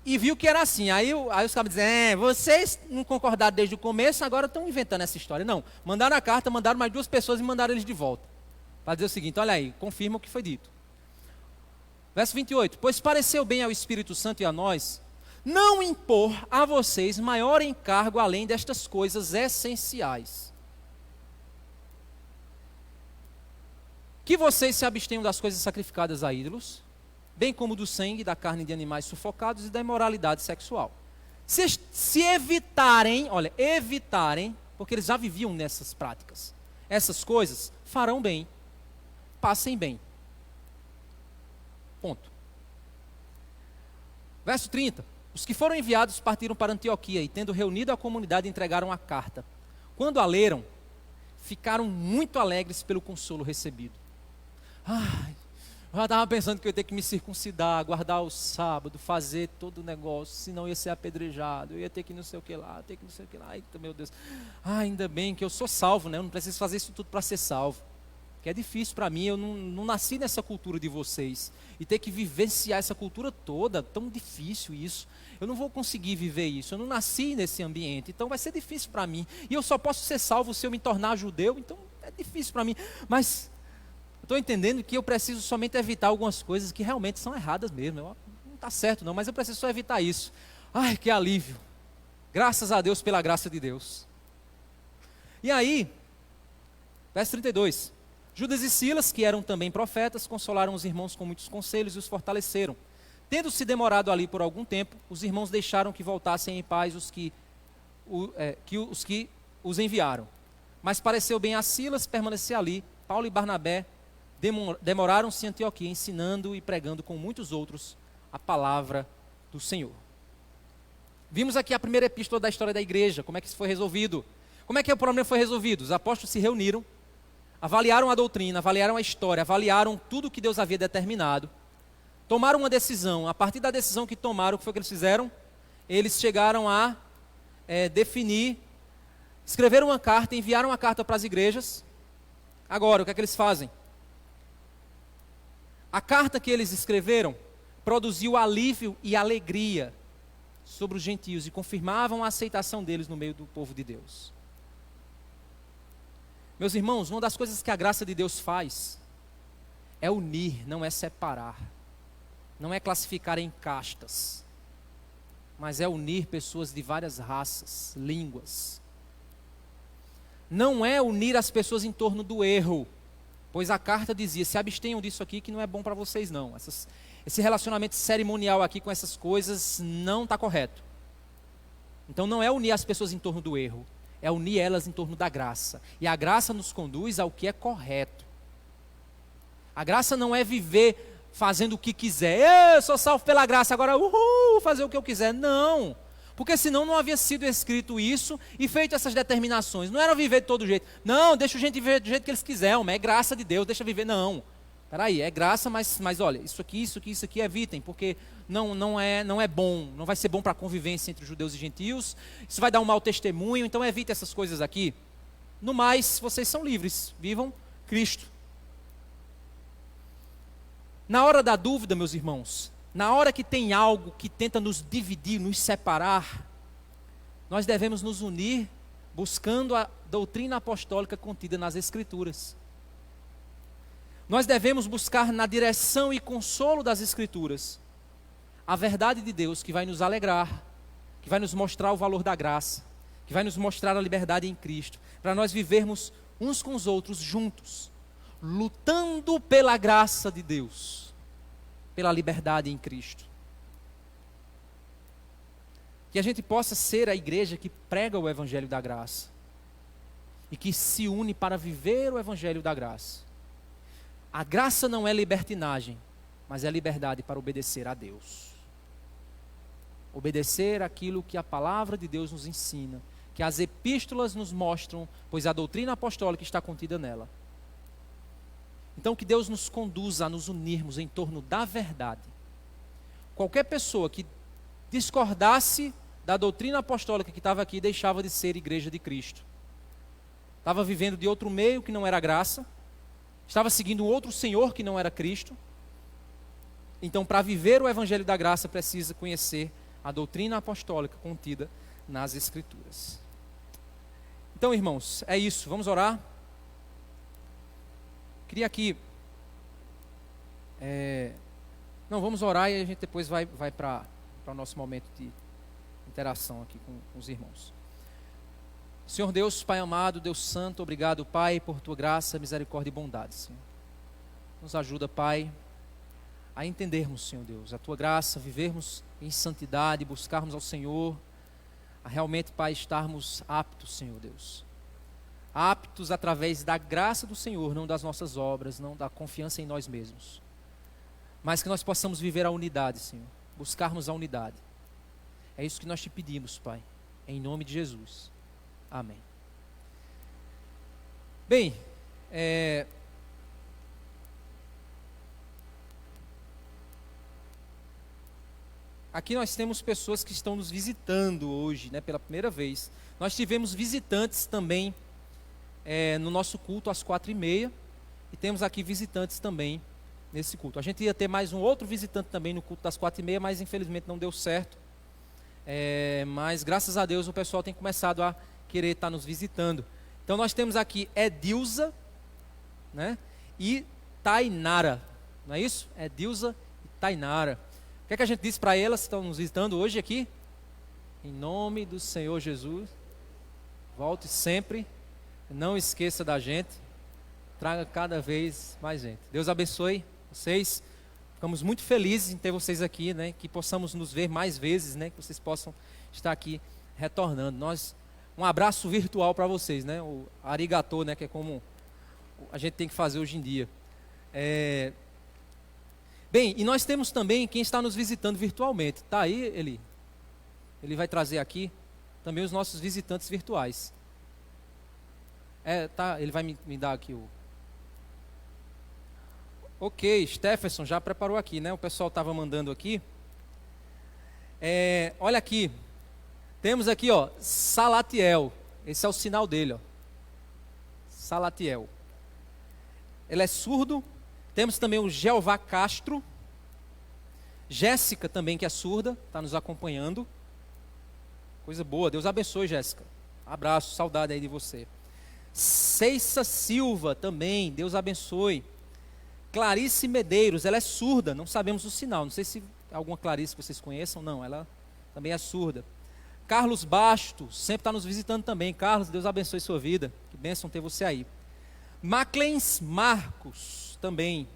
e viu que era assim. Aí os caras dizem, vocês não concordaram desde o começo, agora estão inventando essa história. Não, mandaram a carta, mandaram mais 2 pessoas e mandaram eles de volta. Para dizer o seguinte, olha aí, confirma o que foi dito. Verso 28, pois pareceu bem ao Espírito Santo e a nós, não impor a vocês maior encargo além destas coisas essenciais. Que vocês se abstenham das coisas sacrificadas a ídolos, bem como do sangue, da carne de animais sufocados e da imoralidade sexual. Se evitarem, olha, evitarem, porque eles já viviam nessas práticas, essas coisas, farão bem, passem bem. Ponto. Verso 30. Os que foram enviados partiram para Antioquia e, tendo reunido a comunidade, entregaram a carta. Quando a leram, ficaram muito alegres pelo consolo recebido. Ai, eu já estava pensando que eu ia ter que me circuncidar, guardar o sábado, fazer todo o negócio, senão eu ia ser apedrejado, eu ia ter que não sei o que lá, ter que não sei o que lá. Eita, meu Deus. Ainda bem que eu sou salvo, né? Eu não preciso fazer isso tudo para ser salvo. Que é difícil para mim, eu não nasci nessa cultura de vocês. E ter que vivenciar essa cultura toda, tão difícil isso. Eu não vou conseguir viver isso, eu não nasci nesse ambiente, então vai ser difícil para mim. E eu só posso ser salvo se eu me tornar judeu, então é difícil para mim. Mas estou entendendo que eu preciso somente evitar algumas coisas que realmente são erradas mesmo. Não está certo não, mas eu preciso só evitar isso. Ai, que alívio. Graças a Deus pela graça de Deus. E aí, verso 32. Judas e Silas, que eram também profetas, consolaram os irmãos com muitos conselhos e os fortaleceram. Tendo-se demorado ali por algum tempo, os irmãos deixaram que voltassem em paz os que os enviaram. Mas pareceu bem a Silas permanecer ali. Paulo e Barnabé demoraram-se em Antioquia, ensinando e pregando com muitos outros a palavra do Senhor. Vimos aqui a primeira epístola da história da igreja, como é que isso foi resolvido. Como é que o problema foi resolvido? Os apóstolos se reuniram, avaliaram a doutrina, avaliaram a história, avaliaram tudo o que Deus havia determinado, tomaram uma decisão. A partir da decisão que tomaram, o que foi que eles fizeram? Eles chegaram a definir, escreveram uma carta, enviaram uma carta para as igrejas. Agora, o que é que eles fazem? A carta que eles escreveram produziu alívio e alegria sobre os gentios e confirmavam a aceitação deles no meio do povo de Deus. Meus irmãos, uma das coisas que a graça de Deus faz é unir, não é separar. Não é classificar em castas, mas é unir pessoas de várias raças, línguas. Não é unir as pessoas em torno do erro, pois a carta dizia, se abstenham disso aqui que não é bom para vocês não. Esse relacionamento cerimonial aqui com essas coisas não está correto. Então não é unir as pessoas em torno do erro, é unir elas em torno da graça. E a graça nos conduz ao que é correto. A graça não é viver fazendo o que quiser. Eu sou salvo pela graça, agora fazer o que eu quiser. Não, porque senão não havia sido escrito isso e feito essas determinações. Não era viver de todo jeito. Não, deixa a gente viver do jeito que eles quiserem, é graça de Deus, deixa viver. Não, peraí, é graça, mas olha, isso aqui evitem, porque não é bom, não vai ser bom para a convivência entre judeus e gentios, isso vai dar um mau testemunho, então evite essas coisas aqui. No mais, vocês são livres, vivam Cristo. Na hora da dúvida, meus irmãos, na hora que tem algo que tenta nos dividir, nos separar, nós devemos nos unir buscando a doutrina apostólica contida nas Escrituras. Nós devemos buscar na direção e consolo das Escrituras a verdade de Deus que vai nos alegrar, que vai nos mostrar o valor da graça, que vai nos mostrar a liberdade em Cristo, para nós vivermos uns com os outros juntos, lutando pela graça de Deus, pela liberdade em Cristo. Que a gente possa ser a igreja que prega o Evangelho da graça e que se une para viver o Evangelho da graça. A graça não é libertinagem, mas é liberdade para obedecer a Deus. Obedecer aquilo que a palavra de Deus nos ensina, que as epístolas nos mostram, pois a doutrina apostólica está contida nela. Então que Deus nos conduza a nos unirmos em torno da verdade. Qualquer pessoa que discordasse da doutrina apostólica que estava aqui, deixava de ser igreja de Cristo. estava vivendo de outro meio que não era graça, estava seguindo um outro Senhor que não era Cristo. Então, para viver o Evangelho da Graça, precisa conhecer a doutrina apostólica contida nas Escrituras. Então, irmãos, é isso. Vamos orar. Queria aqui... Não, vamos orar e a gente depois vai para o nosso momento de interação aqui com os irmãos. Senhor Deus, Pai amado, Deus santo, obrigado, Pai, por tua graça, misericórdia e bondade, Senhor. Nos ajuda, Pai, a entendermos, Senhor Deus, a tua graça, vivermos em santidade, buscarmos ao Senhor, a realmente, Pai, estarmos aptos, Senhor Deus. Aptos através da graça do Senhor, não das nossas obras, não da confiança em nós mesmos. Mas que nós possamos viver a unidade, Senhor, buscarmos a unidade. É isso que nós te pedimos, Pai, em nome de Jesus. Amém. Bem, aqui nós temos pessoas que estão nos visitando hoje, né, pela primeira vez. Nós tivemos visitantes também no nosso culto às 4h30 e temos aqui visitantes também nesse culto. A gente ia ter mais um outro visitante também no culto das 4h30, mas infelizmente não deu certo. Mas graças a Deus o pessoal tem começado a querer estar nos visitando. Então nós temos aqui Edilza, né, e Tainara, não é isso? Edilza e Tainara. O que é que a gente disse para elas que estão nos visitando hoje aqui? Em nome do Senhor Jesus, volte sempre, não esqueça da gente, traga cada vez mais gente. Deus abençoe vocês. Ficamos muito felizes em ter vocês aqui, né? Que possamos nos ver mais vezes, né? Que vocês possam estar aqui retornando. Um abraço virtual para vocês, né? O arigatô, né? Que é como a gente tem que fazer hoje em dia. Bem, e nós temos também quem está nos visitando virtualmente. Tá aí, ele vai trazer aqui também os nossos visitantes virtuais. Ele vai me dar aqui o... Ok, Stephenson já preparou aqui, né? O pessoal estava mandando aqui. Olha aqui. Temos aqui, ó, Salatiel. Esse é o sinal dele, ó. Salatiel. Ele é surdo. Temos também o Jeová Castro. Jéssica também, que é surda, está nos acompanhando. Coisa boa. Deus abençoe, Jéssica. Abraço, saudade aí de você. Ceissa Silva também. Deus abençoe. Clarice Medeiros, ela é surda, não sabemos o sinal. Não sei se alguma Clarice que vocês conheçam. Não, ela também é surda. Carlos Bastos, sempre está nos visitando também. Carlos, Deus abençoe sua vida. Que bênção ter você aí. Maclens Marcos, também.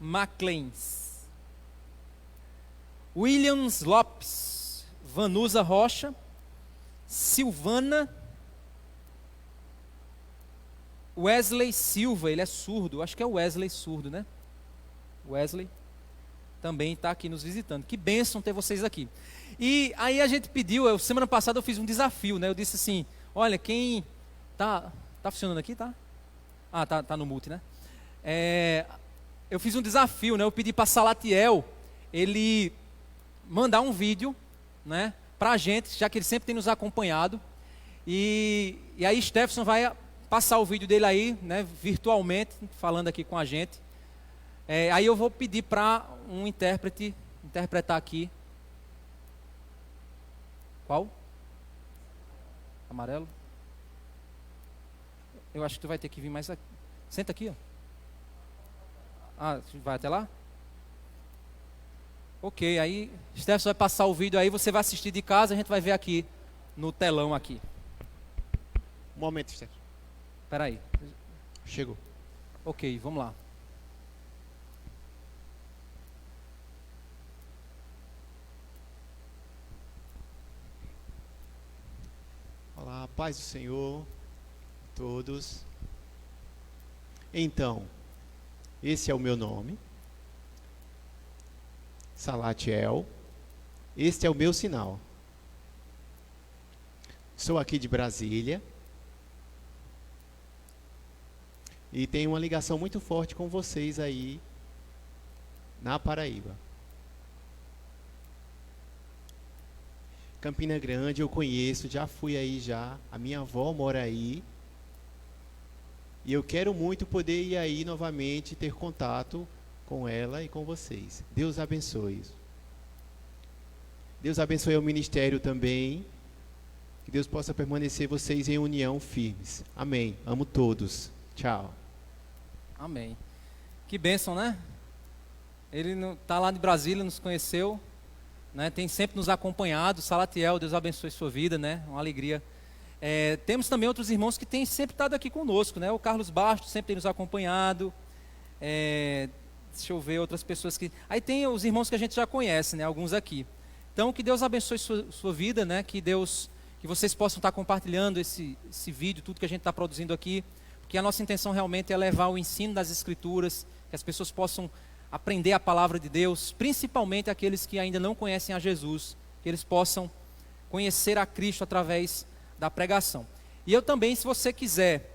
Maclens. Williams Lopes. Vanusa Rocha. Silvana. Wesley Silva, ele é surdo. Acho que é o Wesley surdo, né? Wesley também está aqui nos visitando. Que bênção ter vocês aqui. E aí a gente pediu, semana passada eu fiz um desafio, né? Eu disse assim, olha, quem... Tá funcionando aqui, tá? Ah, tá no mute, né? Eu fiz um desafio, né? Eu pedi para Salatiel, ele mandar um vídeo, né? Pra gente, já que ele sempre tem nos acompanhado. E aí Stephenson vai passar o vídeo dele aí, né? Virtualmente, falando aqui com a gente. Aí eu vou pedir para um intérprete interpretar aqui. Qual? Amarelo? Eu acho que tu vai ter que vir mais aqui. Senta aqui, ó. Ah, vai até lá? Ok, aí Stephenson vai passar o vídeo aí, você vai assistir de casa, a gente vai ver aqui no telão aqui. Um momento, Stephenson. Espera aí. Chegou. Ok, vamos lá. Olá, paz do Senhor a todos. Então, esse é o meu nome, Salatiel. Este é o meu sinal. Sou aqui de Brasília e tenho uma ligação muito forte com vocês aí na Paraíba. Campina Grande eu conheço, já fui aí já. A minha avó mora aí. E eu quero muito poder ir aí novamente, ter contato com ela e com vocês. Deus abençoe. Deus abençoe o ministério também. Que Deus possa permanecer vocês em união firmes. Amém. Amo todos. Tchau. Amém. Que bênção, né? Ele está lá de Brasília, nos conheceu, né? Tem sempre nos acompanhado. Salatiel, Deus abençoe sua vida, né? Uma alegria. Temos também outros irmãos que têm sempre estado aqui conosco, né? O Carlos Bastos sempre tem nos acompanhado. Deixa eu ver outras pessoas que... Aí tem os irmãos que a gente já conhece, né? Alguns aqui. Então, que Deus abençoe sua vida, né? Que vocês possam estar compartilhando esse vídeo, tudo que a gente está produzindo aqui, porque a nossa intenção realmente é levar o ensino das Escrituras, que as pessoas possam aprender a palavra de Deus, principalmente aqueles que ainda não conhecem a Jesus, que eles possam conhecer a Cristo através da pregação. E eu também, se você quiser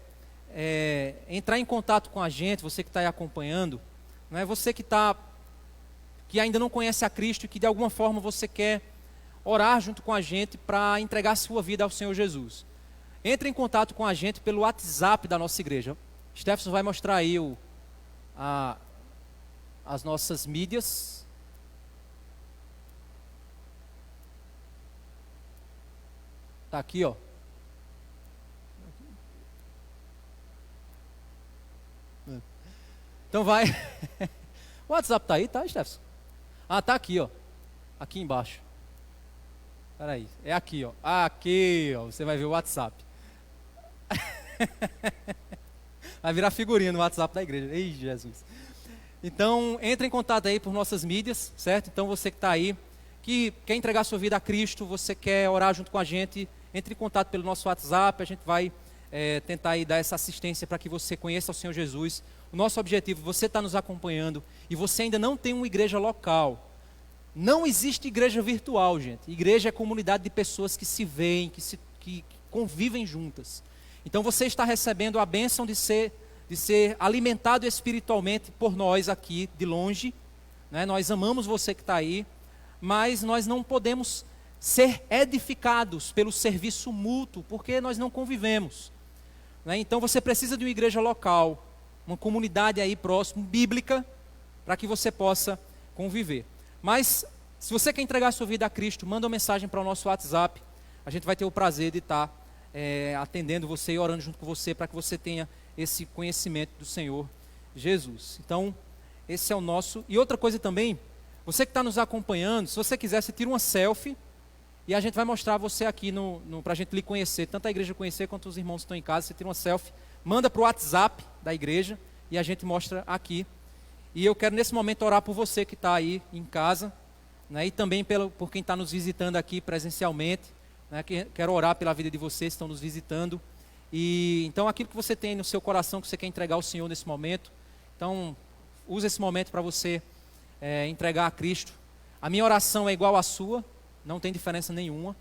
entrar em contato com a gente, você que está aí acompanhando, não é você que ainda não conhece a Cristo e que de alguma forma você quer orar junto com a gente para entregar a sua vida ao Senhor Jesus. Entre em contato com a gente pelo WhatsApp da nossa igreja. Stefson vai mostrar aí as nossas mídias. Está aqui, ó. Então vai. O WhatsApp está aí, tá, Stefson? Está aqui, ó. Aqui embaixo. Espera aí, é aqui, ó. Aqui, ó. Você vai ver o WhatsApp. Vai virar figurinha no WhatsApp da igreja. Ei, Jesus. Então, entre em contato aí por nossas mídias, certo? Então, você que está aí, que quer entregar sua vida a Cristo, você quer orar junto com a gente, entre em contato pelo nosso WhatsApp. A gente vai tentar aí dar essa assistência para que você conheça o Senhor Jesus. O nosso objetivo, você está nos acompanhando e você ainda não tem uma igreja local. Não existe igreja virtual, gente. Igreja é comunidade de pessoas que se veem, que convivem juntas. Então você está recebendo a bênção de ser alimentado espiritualmente por nós aqui de longe, né? Nós amamos você que está aí, mas nós não podemos ser edificados pelo serviço mútuo, porque nós não convivemos, né? Então você precisa de uma igreja local, uma comunidade aí próximo, bíblica, para que você possa conviver. Mas, se você quer entregar a sua vida a Cristo, manda uma mensagem para o nosso WhatsApp. A gente vai ter o prazer de estar atendendo você e orando junto com você, para que você tenha esse conhecimento do Senhor Jesus. Então, esse é o nosso. E outra coisa também, você que está nos acompanhando, se você quiser, você tira uma selfie e a gente vai mostrar você aqui para a gente lhe conhecer, tanto a igreja conhecer quanto os irmãos que estão em casa. Você tira uma selfie, manda para o WhatsApp da igreja e a gente mostra aqui. E eu quero nesse momento orar por você que está aí em casa, né, e também por quem está nos visitando aqui presencialmente, né, quero orar pela vida de vocês que estão nos visitando. E então aquilo que você tem no seu coração que você quer entregar ao Senhor nesse momento, então use esse momento para você entregar a Cristo. A minha oração é igual à sua, não tem diferença nenhuma,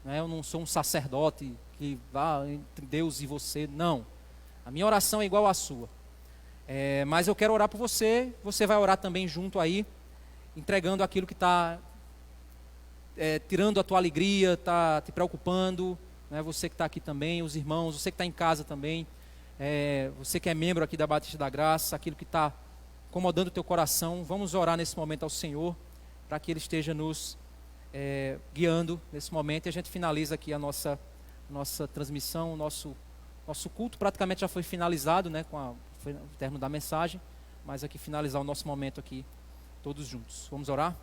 né, eu não sou um sacerdote que vá entre Deus e você, não. A minha oração é igual à sua. Mas eu quero orar por você, você vai orar também junto aí, entregando aquilo que está tirando a tua alegria, está te preocupando, né? Você que está aqui também, os irmãos, você que está em casa também, você que é membro aqui da Batista da Graça, aquilo que está incomodando o teu coração, vamos orar nesse momento ao Senhor, para que Ele esteja nos guiando nesse momento, e a gente finaliza aqui a nossa transmissão, o nosso culto praticamente já foi finalizado, né, foi o término da mensagem, mas aqui finalizar o nosso momento aqui, todos juntos. Vamos orar?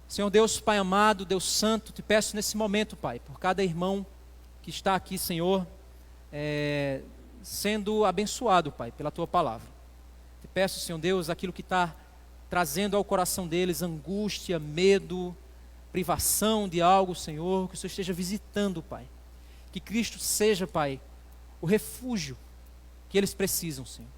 Senhor Deus, Pai amado, Deus santo, te peço nesse momento, Pai, por cada irmão que está aqui, Senhor, sendo abençoado, Pai, pela Tua palavra. Te peço, Senhor Deus, aquilo que está trazendo ao coração deles angústia, medo, privação de algo, Senhor, que o Senhor esteja visitando, Pai. Que Cristo seja, Pai, o refúgio que eles precisam, Senhor.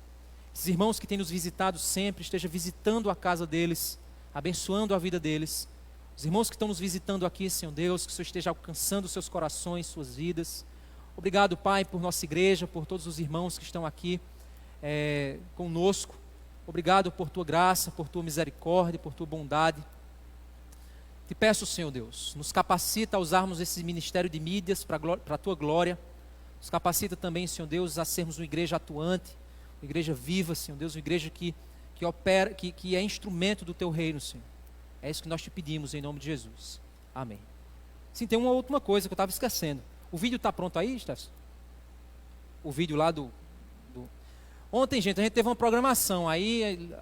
Esses irmãos que têm nos visitado sempre, esteja visitando a casa deles, abençoando a vida deles. Os irmãos que estão nos visitando aqui, Senhor Deus, que o Senhor esteja alcançando seus corações, suas vidas. Obrigado, Pai, por nossa igreja, por todos os irmãos que estão aqui conosco. Obrigado por Tua graça, por Tua misericórdia, por Tua bondade. Te peço, Senhor Deus, nos capacita a usarmos esse ministério de mídias para a Tua glória. Nos capacita também, Senhor Deus, a sermos uma igreja atuante, uma igreja viva, Senhor Deus, uma igreja que opera, que é instrumento do Teu reino, Senhor. É isso que nós te pedimos em nome de Jesus. Amém. Sim, tem uma última coisa que eu estava esquecendo. O vídeo está pronto aí, Stefson? O vídeo lá do... Ontem, gente, a gente teve uma programação. Aí,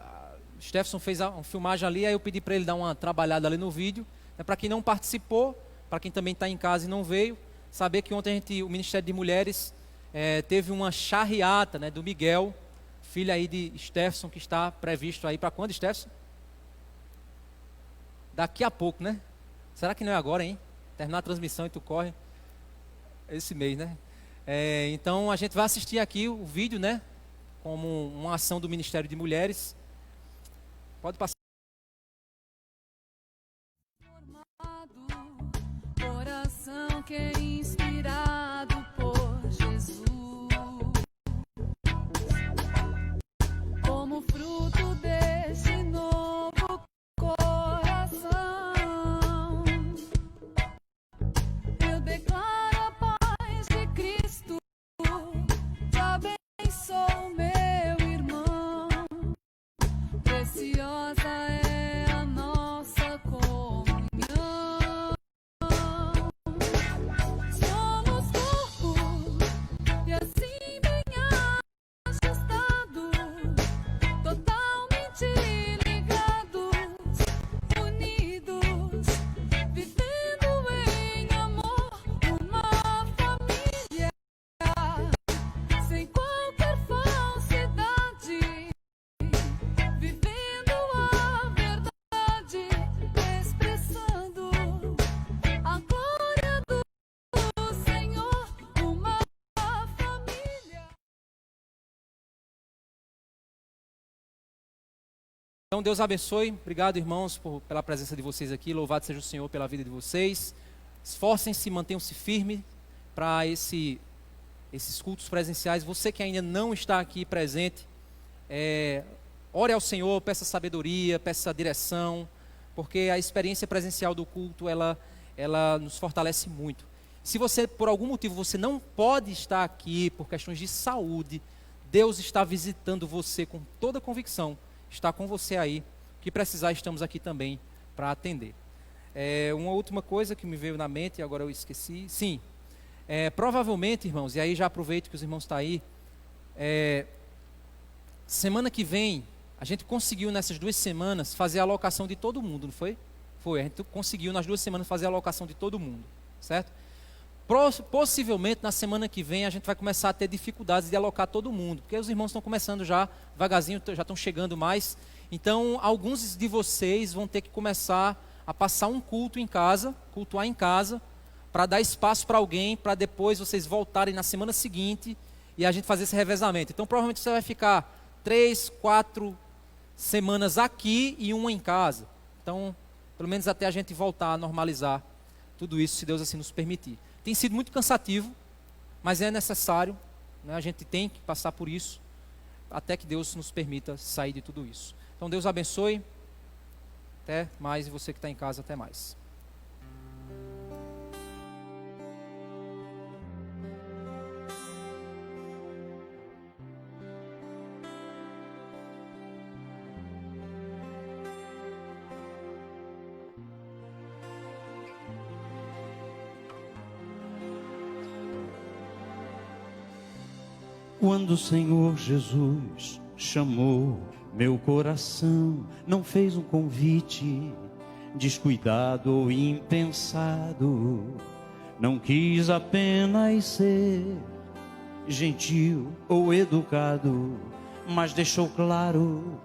o Stefson fez uma filmagem ali, aí eu pedi para ele dar uma trabalhada ali no vídeo. Para quem não participou, para quem também está em casa e não veio, saber que ontem o Ministério de Mulheres teve uma charreata, né, do Miguel, filho aí de Stefson, que está previsto aí para quando, Stefson? Daqui a pouco, né? Será que não é agora, hein? Terminar a transmissão e tu corre. Esse mês, né? Então a gente vai assistir aqui o vídeo, né? Como uma ação do Ministério de Mulheres. Pode passar. Coração que é inspirado por Jesus, como fruto desse novo coração, eu declaro a paz de Cristo, te abençoo, meu irmão, preciosa é a nossa comunhão. Somos corpo e assim bem ajustado, totalmente ligados, unidos, vivendo em amor, uma família, sem qualquer falsidade, vivendo a verdade, expressando a glória do Senhor, uma família. Então Deus abençoe. Obrigado, irmãos, pela presença de vocês aqui. Louvado seja o Senhor pela vida de vocês. Esforcem-se, mantenham-se firmes para esses cultos presenciais. Você que ainda não está aqui presente, ore ao Senhor, peça sabedoria, peça direção, porque a experiência presencial do culto, ela nos fortalece muito. Se você, por algum motivo, você não pode estar aqui por questões de saúde, Deus está visitando você com toda convicção, está com você aí. O que precisar, estamos aqui também para atender. Uma última coisa que me veio na mente, e agora eu esqueci. Sim, provavelmente, irmãos, e aí já aproveito que os irmãos estão aí, semana que vem, a gente conseguiu nessas 2 semanas fazer a alocação de todo mundo, não foi? Foi, a gente conseguiu nas 2 semanas fazer a alocação de todo mundo, certo? Possivelmente na semana que vem a gente vai começar a ter dificuldades de alocar todo mundo, porque os irmãos estão começando já devagarzinho, já estão chegando mais. Então alguns de vocês vão ter que começar a passar um culto em casa, cultuar em casa, para dar espaço para alguém, para depois vocês voltarem na semana seguinte e a gente fazer esse revezamento. Então provavelmente você vai ficar 3, 4 semanas aqui e uma em casa. Então, pelo menos até a gente voltar a normalizar tudo isso, se Deus assim nos permitir. Tem sido muito cansativo, mas é necessário, né? A gente tem que passar por isso, até que Deus nos permita sair de tudo isso. Então Deus abençoe, até mais, e você que está em casa, até mais. Quando o Senhor Jesus chamou meu coração, não fez um convite descuidado ou impensado, não quis apenas ser gentil ou educado, mas deixou claro